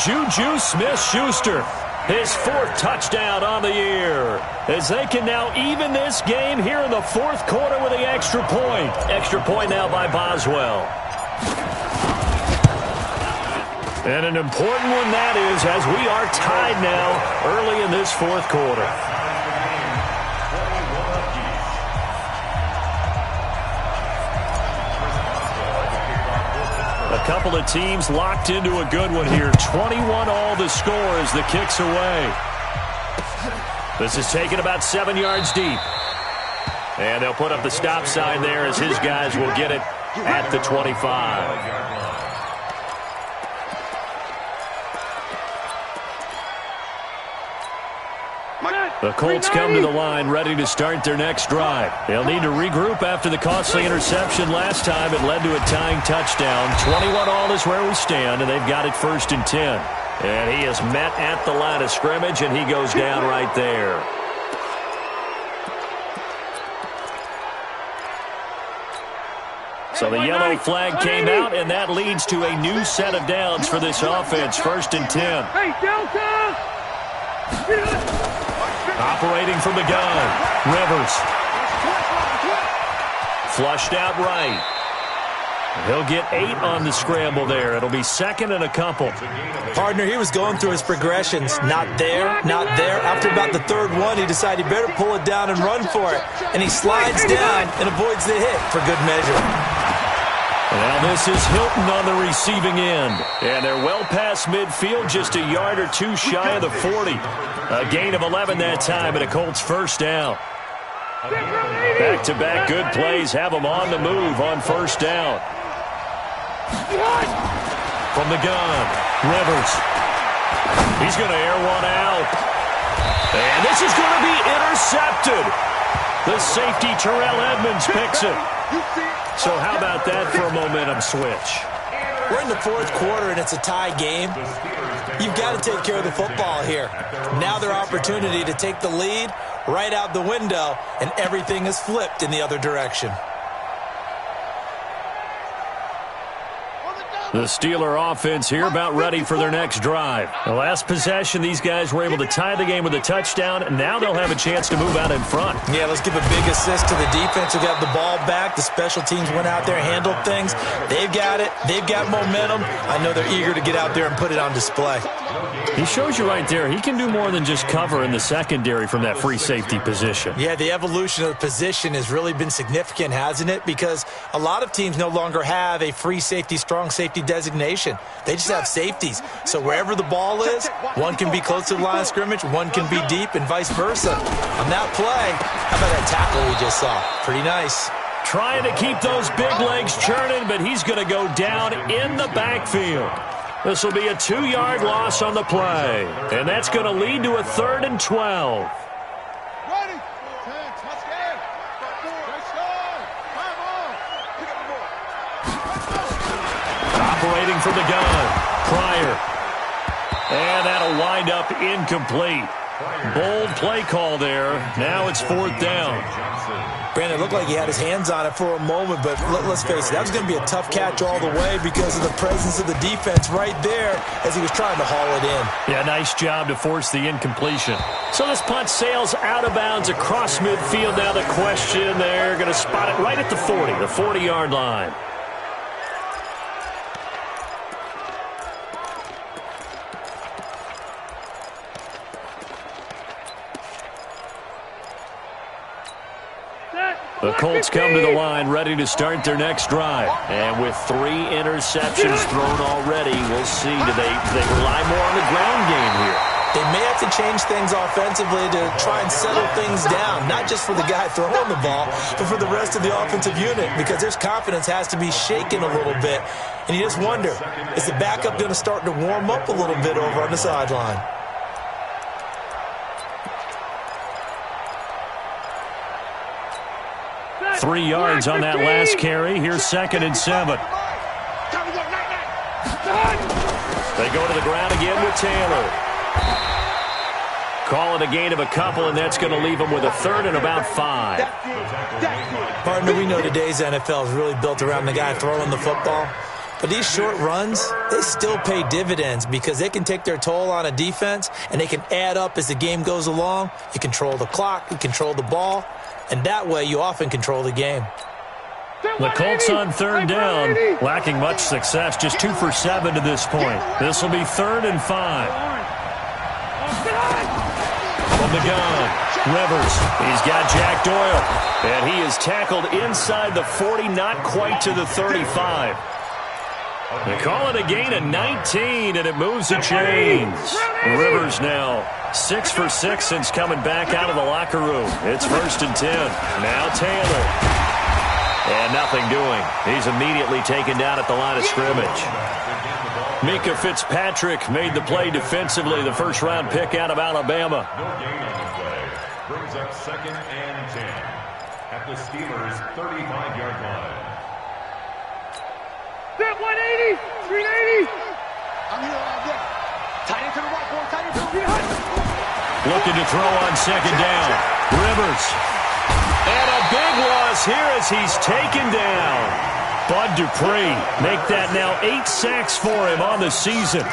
Juju Smith-Schuster. His 4th touchdown on the year, as they can now even this game here in the 4th quarter with the extra point. Extra point now by Boswell. And an important one that is, as we are tied now early in this 4th quarter. A couple of teams locked into a good one here. 21 all the score as the kick's away. This is taken about 7 yards deep. And they'll put up the stop sign there as his guys will get it at the 25. The Colts come to the line ready to start their next drive. They'll need to regroup after the costly interception last time. It led to a tying touchdown. 21 all is where we stand, and they've got it 1st and 10. And he is met at the line of scrimmage, and he goes down right there. So the yellow flag came out, and that leads to a new set of downs for this offense. 1st and 10. Hey, Delta! Operating from the gun, Rivers. Flushed out right. He'll get 8 on the scramble there. It'll be 2nd and a couple. Partner, he was going through his progressions. Not there, not there. After about the 3rd one, he decided he better pull it down and run for it. And he slides down and avoids the hit for good measure. Now this is Hilton on the receiving end. And they're well past midfield, just a yard or 2 shy of the 40. A gain of 11 that time and a Colts first down. Back-to-back good plays have them on the move on 1st down. From the gun, Rivers. He's going to air one out. And this is going to be intercepted. The safety, Terrell Edmonds, picks it. So how about that for a momentum switch? We're in the fourth quarter, and it's a tie game. You've got to take care of the football here. Now their opportunity to take the lead right out the window, and everything is flipped in the other direction. The Steeler offense here about ready for their next drive. The last possession, these guys were able to tie the game with a touchdown, and now they'll have a chance to move out in front. Yeah, let's give a big assist to the defense who got the ball back. The special teams went out there, handled things. They've got it. They've got momentum. I know they're eager to get out there and put it on display. He shows you right there, he can do more than just cover in the secondary from that free safety position. Yeah, the evolution of the position has really been significant, hasn't it? Because a lot of teams no longer have a free safety, strong safety designation. They just have safeties. So wherever the ball is, one can be close to the line of scrimmage, one can be deep, and vice versa. On that play, how about that tackle we just saw? Pretty nice. Trying to keep those big legs churning, but he's going to go down in the backfield. This will be a 2-yard loss on the play, and that's going to lead to a 3rd and 12. Operating from the gun, Pryor. And that'll wind up incomplete. Bold play call there. Now it's 4th down. Brandon, it looked like he had his hands on it for a moment, but let's face it, that was going to be a tough catch all the way because of the presence of the defense right there as he was trying to haul it in. Yeah, nice job to force the incompletion. So this punt sails out of bounds across midfield. Now the question, they're going to spot it right at the 40, the 40-yard line. The Colts come to the line ready to start their next drive. And with 3 interceptions thrown already, we'll see. Do they rely more on the ground game here? They may have to change things offensively to try and settle things down, not just for the guy throwing the ball, but for the rest of the offensive unit, because their confidence has to be shaken a little bit. And you just wonder, is the backup going to start to warm up a little bit over on the sideline? Three yards on that last carry. Here's 2nd and 7. They go to the ground again with Taylor. Call it a gain of a couple, and that's going to leave them with a 3rd and about 5. Partner, we know today's NFL is really built around the guy throwing the football. But these short runs, they still pay dividends because they can take their toll on a defense, and they can add up as the game goes along. You control the clock, you control the ball, and that way you often control the game. The Colts on 3rd down, lacking much success, just 2 for 7 to this point. This will be 3rd and 5. From the gun, Rivers. He's got Jack Doyle, and he is tackled inside the 40, not quite to the 35. They call it a gain of 19, and it moves the chains. Rivers now 6 for 6 since coming back out of the locker room. It's 1st and 10. Now Taylor. And nothing doing. He's immediately taken down at the line of scrimmage. Mika Fitzpatrick made the play defensively, the first-round pick out of Alabama. No gain on the play. Brings up 2nd and 10 at the Steelers' 35-yard line. 180, 380. I'm here, tight into the right, boy, tight into the right. Looking to throw on 2nd down. Rivers. And a big loss here as he's taken down. Bud Dupree make that now 8 sacks for him on the season.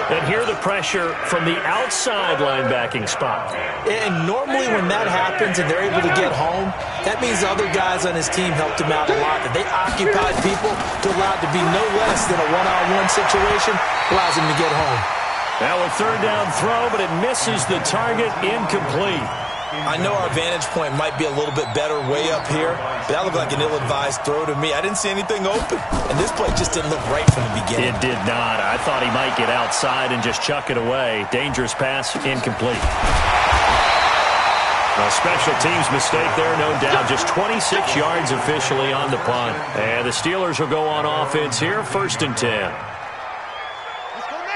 And hear the pressure from the outside linebacking spot. And normally when that happens and they're able to get home, that means other guys on his team helped him out a lot. That they occupied people to allow it to be no less than a one-on-one situation, allows him to get home. Now a 3rd down throw, but it misses the target, incomplete. I know our vantage point might be a little bit better way up here, but that looked like an ill-advised throw to me. I didn't see anything open, and this play just didn't look right from the beginning. It did not. I thought he might get outside and just chuck it away. Dangerous pass, incomplete. A special teams mistake there, no doubt. Just 26 yards officially on the punt. And the Steelers will go on offense here, 1st and 10.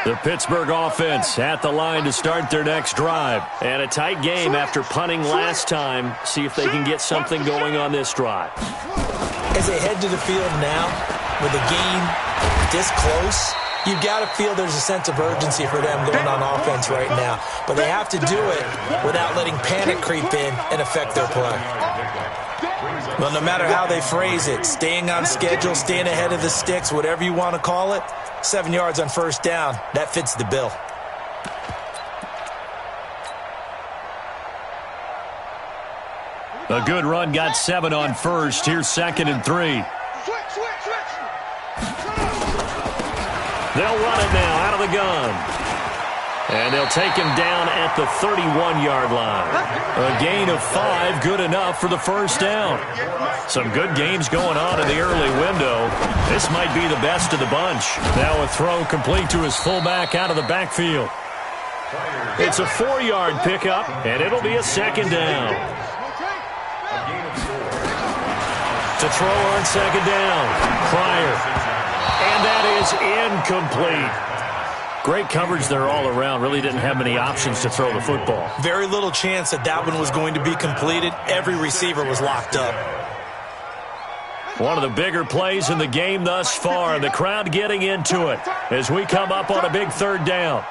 The Pittsburgh offense at the line to start their next drive. And a tight game after punting last time. See if they can get something going on this drive. As they head to the field now, with a game this close, you've got to feel there's a sense of urgency for them going on offense right now. But they have to do it without letting panic creep in and affect their play. Well, no matter how they phrase it, staying on schedule, staying ahead of the sticks, whatever you want to call it, 7 yards on first down, that fits the bill. A good run got 7 on first. Here's 2nd and 3. They'll run it now out of the gun. And they'll take him down at the 31-yard line. A gain of 5, good enough for the first down. Some good games going on in the early window. This might be the best of the bunch. Now a throw complete to his fullback out of the backfield. It's a 4-yard pickup, and it'll be a 2nd down. To throw on 2nd down. Pryor. And that is incomplete. Great coverage there all around. Really didn't have many options to throw the football. Very little chance that that one was going to be completed. Every receiver was locked up. One of the bigger plays in the game thus far, and the crowd getting into it as we come up on a big 3rd down.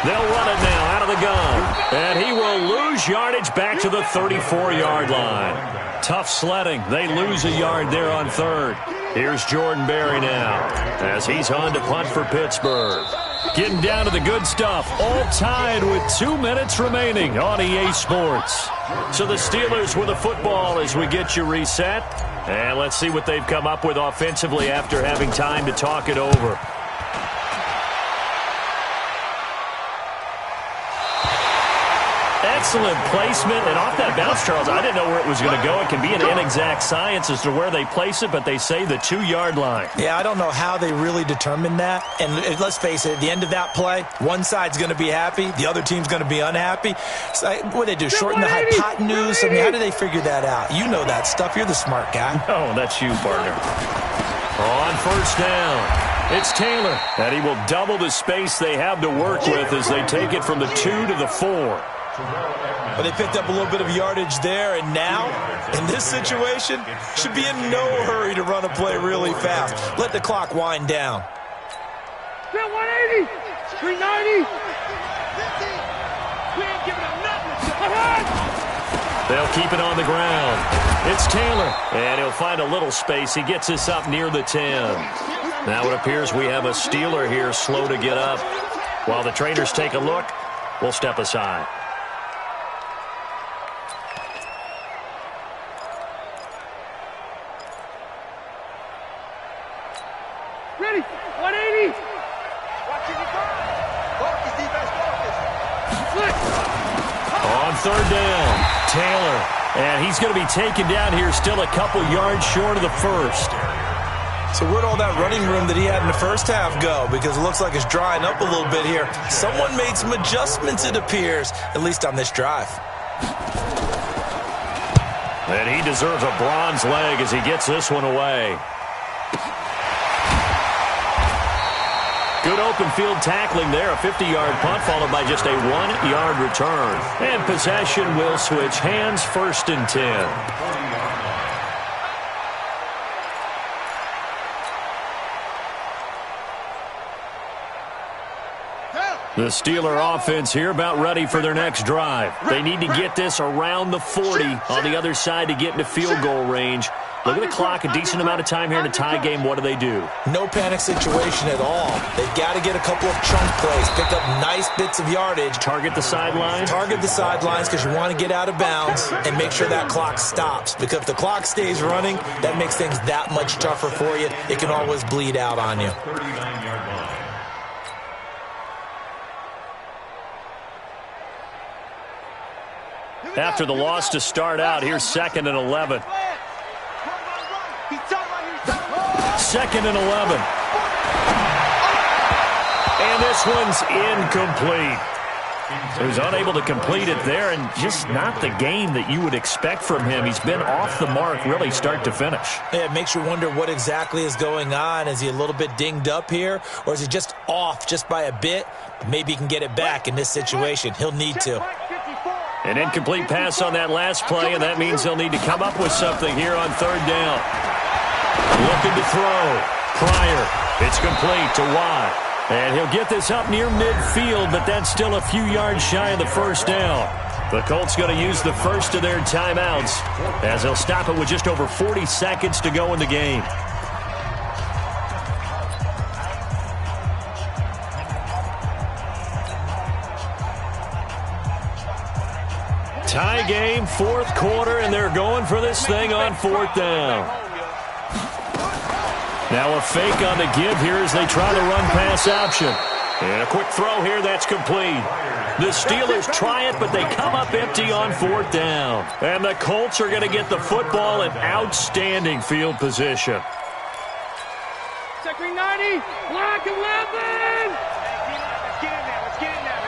They'll run it now out of the gun, and he will lose yardage back to the 34-yard line. Tough sledding. They lose a yard there on 3rd. Here's Jordan Berry now as he's on to punt for Pittsburgh. Getting down to the good stuff. All tied with 2 minutes remaining on EA Sports. So the Steelers with a football as we get you reset. And let's see what they've come up with offensively after having time to talk it over. Excellent placement, and off that bounce, Charles, I didn't know where it was going to go. It can be an inexact science as to where they place it, but they say the 2-yard line. Yeah, I don't know how they really determined that. And let's face it, at the end of that play, one side's going to be happy, the other team's going to be unhappy. So, what do they do, shorten the hypotenuse? I mean, how do they figure that out? You know that stuff. You're the smart guy. No, that's you, partner. On first down, it's Taylor, and he will double the space they have to work with as they take it from the 2 to the 4. But they picked up a little bit of yardage there, and now, in this situation, should be in no hurry to run a play really fast. Let the clock wind down. 180, 390. We ain't giving up nothing. They'll keep it on the ground. It's Taylor, and he'll find a little space. He gets us up near the 10. Now it appears we have a Steeler here slow to get up. While the trainers take a look, we'll step aside. Ready, 180. Watching it go. Focus, defense, focus. On 3rd down, Taylor. And he's going to be taken down here still a couple yards short of the 1st. So where'd all that running room that he had in the first half go? Because it looks like it's drying up a little bit here. Someone made some adjustments, it appears, at least on this drive. And he deserves a bronze leg as he gets this one away. Good open field tackling there. A 50-yard punt followed by just a 1-yard return. And possession will switch hands, 1st and 10. The Steeler offense here about ready for their next drive. They need to get this around the 40 on the other side to get into field goal range. Look at the clock, a decent amount of time here in a tie game. What do? No panic situation at all. They've got to get a couple of chunk plays, pick up nice bits of yardage. Target the sidelines? Target the sidelines because you want to get out of bounds and make sure that clock stops. Because if the clock stays running, that makes things that much tougher for you. It can always bleed out on you. 39-yard line. After the loss to start out, here's 2nd and 11. 2nd and 11. And this one's incomplete. So he's unable to complete it there, and just not the game that you would expect from him. He's been off the mark really start to finish. Yeah, it makes you wonder what exactly is going on. Is he a little bit dinged up here, or is he just off just by a bit? Maybe he can get it back in this situation. He'll need to. An incomplete pass on that last play, and that means they'll need to come up with something here on 3rd down. Looking to throw. Pryor. It's complete to Watt. And he'll get this up near midfield, but that's still a few yards shy of the first down. The Colts going to use the first of their timeouts as they'll stop it with just over 40 seconds to go in the game. Tie game, fourth quarter, and they're going for this thing on fourth down. Now a fake on the give here as they try the run-pass option. And a quick throw here, that's complete. The Steelers try it, but they come up empty on fourth down. And the Colts are going to get the football in outstanding field position. Second 90, block 11. Let's get in there. Let's get in there.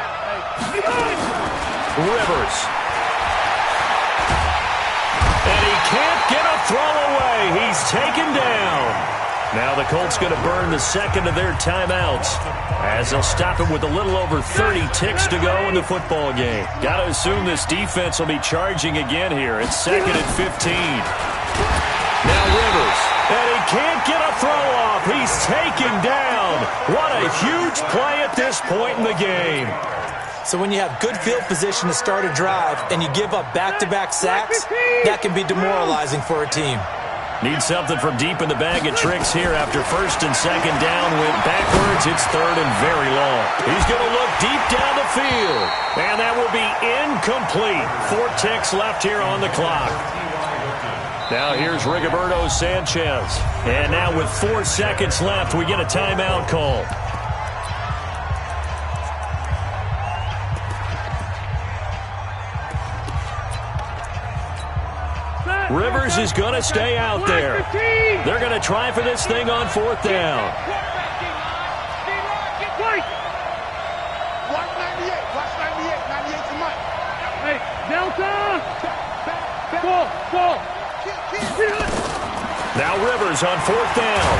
Rivers. And he can't get a throw away. He's taken down. Now the Colts going to burn the second of their timeouts as they'll stop it with a little over 30 ticks to go in the football game. Got to assume this defense will be charging again here. It's second and 15. Now Rivers. And he can't get a throw off. He's taken down. What a huge play at this point in the game. So when you have good field position to start a drive and you give up back-to-back sacks, that can be demoralizing for a team. Need something from deep in the bag of tricks here after first and second down went backwards. It's third and very long. He's going to look deep down the field. And that will be incomplete. 4 ticks left here on the clock. Now here's Rigoberto Sanchez. And now with 4 seconds left, we get a timeout call. Rivers is going to stay out there. They're going to try for this thing on fourth down. Watch 98. Watch 98. 98 to Mike. Hey, Delta. Ball. Now Rivers on fourth down.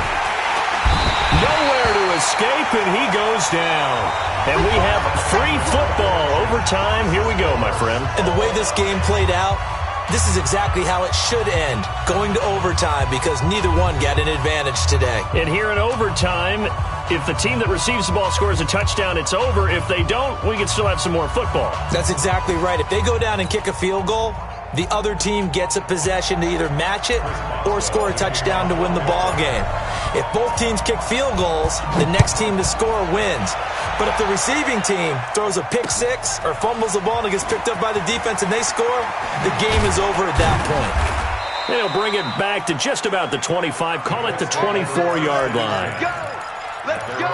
Nowhere to escape, and he goes down. And we have free football. Overtime. Here we go, my friend. And the way this game played out, this is exactly how it should end, going to overtime, because neither one got an advantage today. And here in overtime, if the team that receives the ball scores a touchdown, it's over. If they don't, we can still have some more football. That's exactly right. If they go down and kick a field goal, the other team gets a possession to either match it or score a touchdown to win the ball game. If both teams kick field goals, the next team to score wins. But if the receiving team throws a pick six or fumbles the ball and it gets picked up by the defense and they score, the game is over at that point. They'll bring it back to just about the 25. Call it the 24-yard line. Let's go.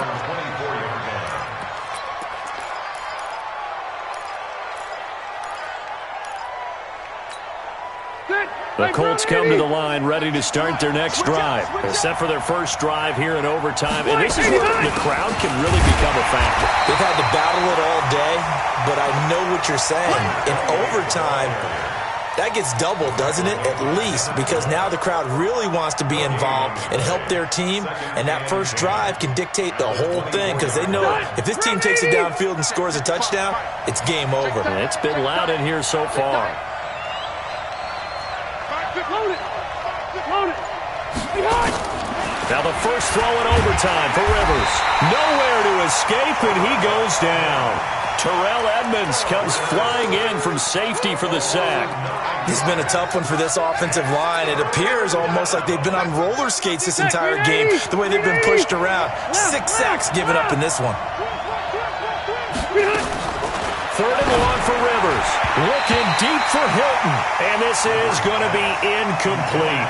The Colts come to the line ready to start their next drive. Except for their first drive here in overtime. And this is where the crowd can really become a factor. They've had to battle it all day, but I know what you're saying. In overtime, that gets doubled, doesn't it? At least, because now the crowd really wants to be involved and help their team. And that first drive can dictate the whole thing because they know if this team takes it downfield and scores a touchdown, it's game over. And it's been loud in here so far. Now the first throw in overtime for Rivers. Nowhere to escape, and he goes down. Terrell Edmonds comes flying in from safety for the sack. It's been a tough one for this offensive line. It appears almost like they've been on roller skates this entire game, the way they've been pushed around. 6 sacks given up in this one. Third and long for Rivers. Looking deep for Hilton. And this is going to be incomplete.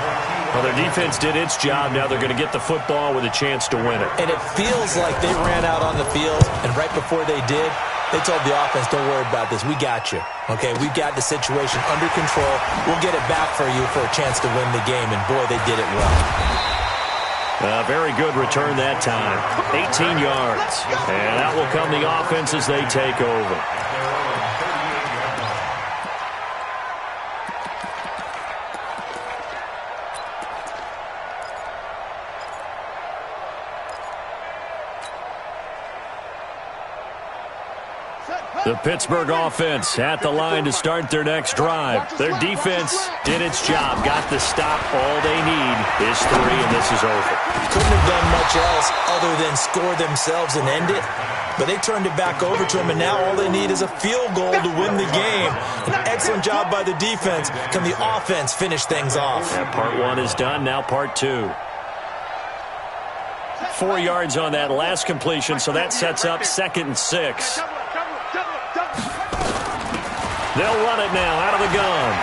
Well, their defense did its job. Now they're going to get the football with a chance to win it. And it feels like they ran out on the field, and right before they did, they told the offense, don't worry about this. We got you. Okay, we've got the situation under control. We'll get it back for you for a chance to win the game. And, boy, they did it well. Very good return that time. 18 yards. And that will come the offense as they take over. The Pittsburgh offense at the line to start their next drive. Their defense did its job, got the stop. All they need is 3, and this is over. Couldn't have done much else other than score themselves and end it. But they turned it back over to him, and now all they need is a field goal to win the game. An excellent job by the defense. Can the offense finish things off? Yeah, part 1 is done, now part 2. 4 yards on that last completion, so that sets up 2nd and 6. They'll run it now out of the gun.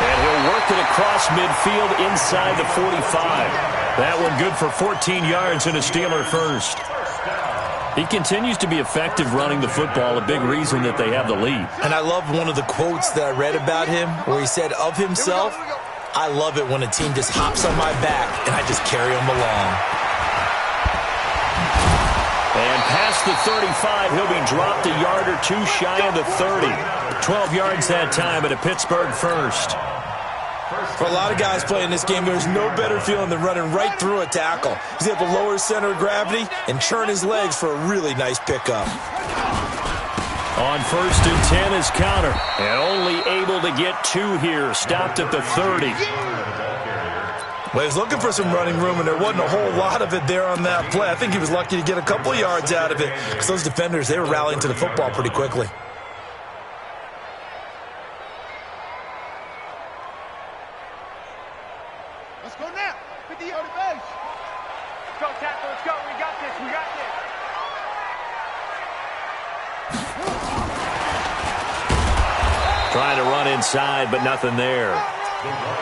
And he'll work it across midfield inside the 45. That one good for 14 yards and a Steeler first. He continues to be effective running the football, a big reason that they have the lead. And I love one of the quotes that I read about him where he said of himself, "I love it when a team just hops on my back and I just carry them along." And past the 35, he'll be dropped a yard or 2 shy of the 30. 12 yards that time at a Pittsburgh first. For a lot of guys playing this game, there's no better feeling than running right through a tackle. He's able to lower his center of gravity and churn his legs for a really nice pickup. On 1st and 10 is counter. And only able to get 2 here. Stopped at the 30. Well, he was looking for some running room, and there wasn't a whole lot of it there on that play. I think he was lucky to get a couple of yards out of it because those defenders, they were rallying to the football pretty quickly. Let's go now. 50 on the base. Let's go, tackle. Let's go. We got this. We got this. Trying to run inside, but nothing there.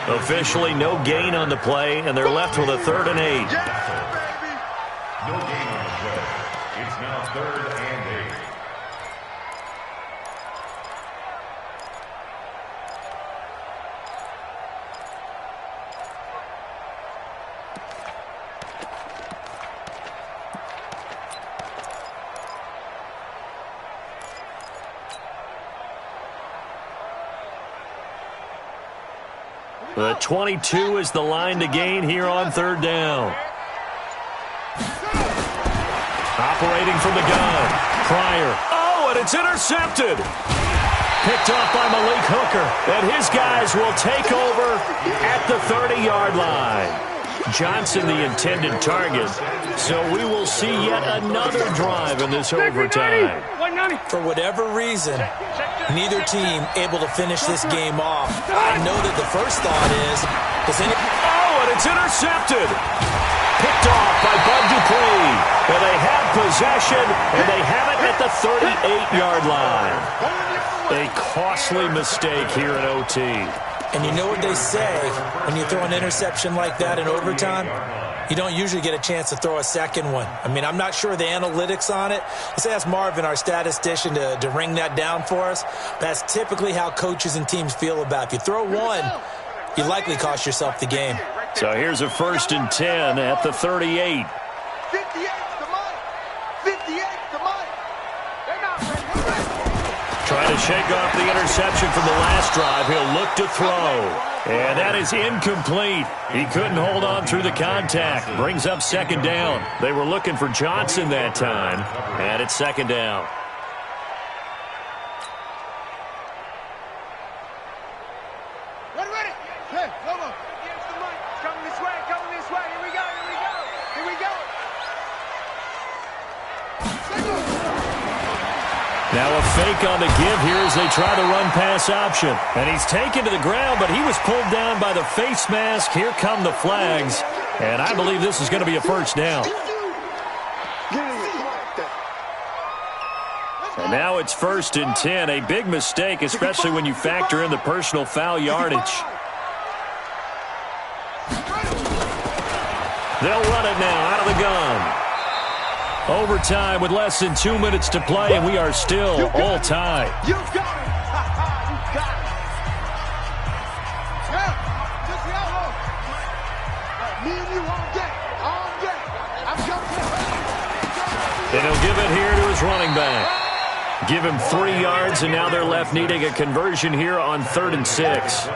Officially no gain on the play, and they're left with a 3rd and 8. No gain on the play. It's now 3rd and 8. The 22 is the line to gain here on 3rd down. Operating from the gun. Pryor. Oh, and it's intercepted. Picked off by Malik Hooker. And his guys will take over at the 30-yard line. Johnson the intended target. So we will see yet another drive in this overtime. For whatever reason, neither team able to finish this game off. I know that the first thought is any... Oh, and it's intercepted. Picked off by Bud Dupree. And they have possession, and they have it at the 38-yard line. A costly mistake here in OT. And you know what they say, when you throw an interception like that in overtime, you don't usually get a chance to throw a second one. I mean, I'm not sure the analytics on it. Let's ask Marvin, our statistician, to ring that down for us. That's typically how coaches and teams feel about it. If you throw one, you likely cost yourself the game. So here's a 1st and 10 at the 38. 58's the money. 58's the money. They're not ready. Trying to shake off the interception from the last drive. He'll look to throw. And that is incomplete. He couldn't hold on through the contact. Brings up 2nd down. They were looking for Johnson that time. And it's 2nd down. Ready. Hey, come on. It's the money. It's coming this way. Coming this way. Here we go. Here we go. Here we go. Now a fake on the give here as they try the run-pass option. And he's taken to the ground, but he was pulled down by the face mask. Here come the flags. And I believe this is going to be a 1st down. And now it's 1st and 10. A big mistake, especially when you factor in the personal foul yardage. They'll run it now out of the gun. Overtime with less than 2 minutes to play, and we are still all tied. You got it. You got it. Yeah, just yellow. Me and you all day. All day. I'm coming. And he'll give it here to his running back. Give him 3 yards, and now they're left needing a conversion here on 3rd and 6.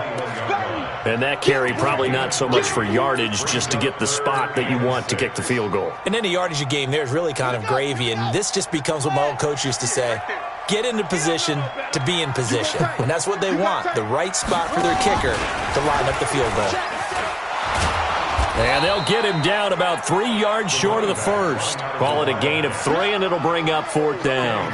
And that carry probably not so much for yardage, just to get the spot that you want to kick the field goal. And any yardage of game there is really kind of gravy, and this just becomes what my old coach used to say. Get into position to be in position. And that's what they want, the right spot for their kicker to line up the field goal. And they'll get him down about 3 yards short of the first. Call it a gain of 3, and it'll bring up 4th down.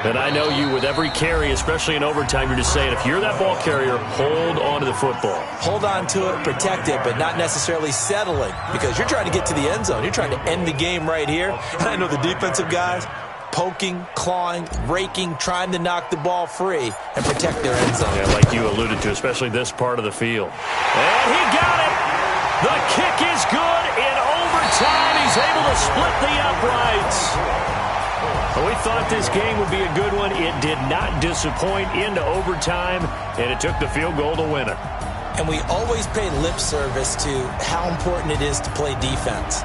And I know you, with every carry, especially in overtime, you're just saying, if you're that ball carrier, hold on to the football. Hold on to it, protect it, but not necessarily settling, because you're trying to get to the end zone. You're trying to end the game right here. And I know the defensive guys, poking, clawing, raking, trying to knock the ball free and protect their end zone. Yeah, like you alluded to, especially this part of the field. And he got it! The kick is good in overtime. He's able to split the uprights. Well, we thought this game would be a good one. It did not disappoint into overtime, and it took the field goal to win it. And we always pay lip service to how important it is to play defense.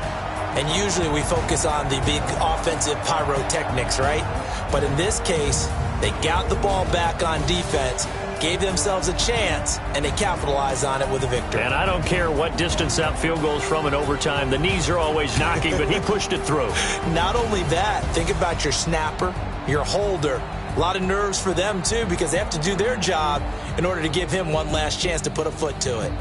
And usually we focus on the big offensive pyrotechnics, right? But in this case, they got the ball back on defense, gave themselves a chance, and they capitalized on it with a victory. And I don't care what distance that field goes from in overtime. The knees are always knocking, but he pushed it through. Not only that, think about your snapper, your holder. A lot of nerves for them, too, because they have to do their job in order to give him one last chance to put a foot to it.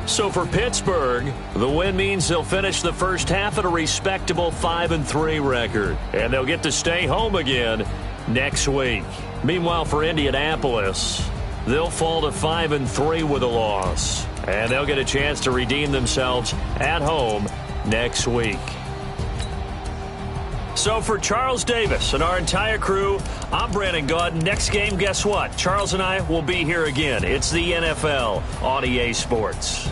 So for Pittsburgh, the win means they'll finish the first half at a respectable 5-3 record. And they'll get to stay home again next week. Meanwhile, for Indianapolis, they'll fall to 5-3 with a loss. And they'll get a chance to redeem themselves at home next week. So for Charles Davis and our entire crew, I'm Brandon Gaudin. Next game, guess what? Charles and I will be here again. It's the NFL on EA Sports.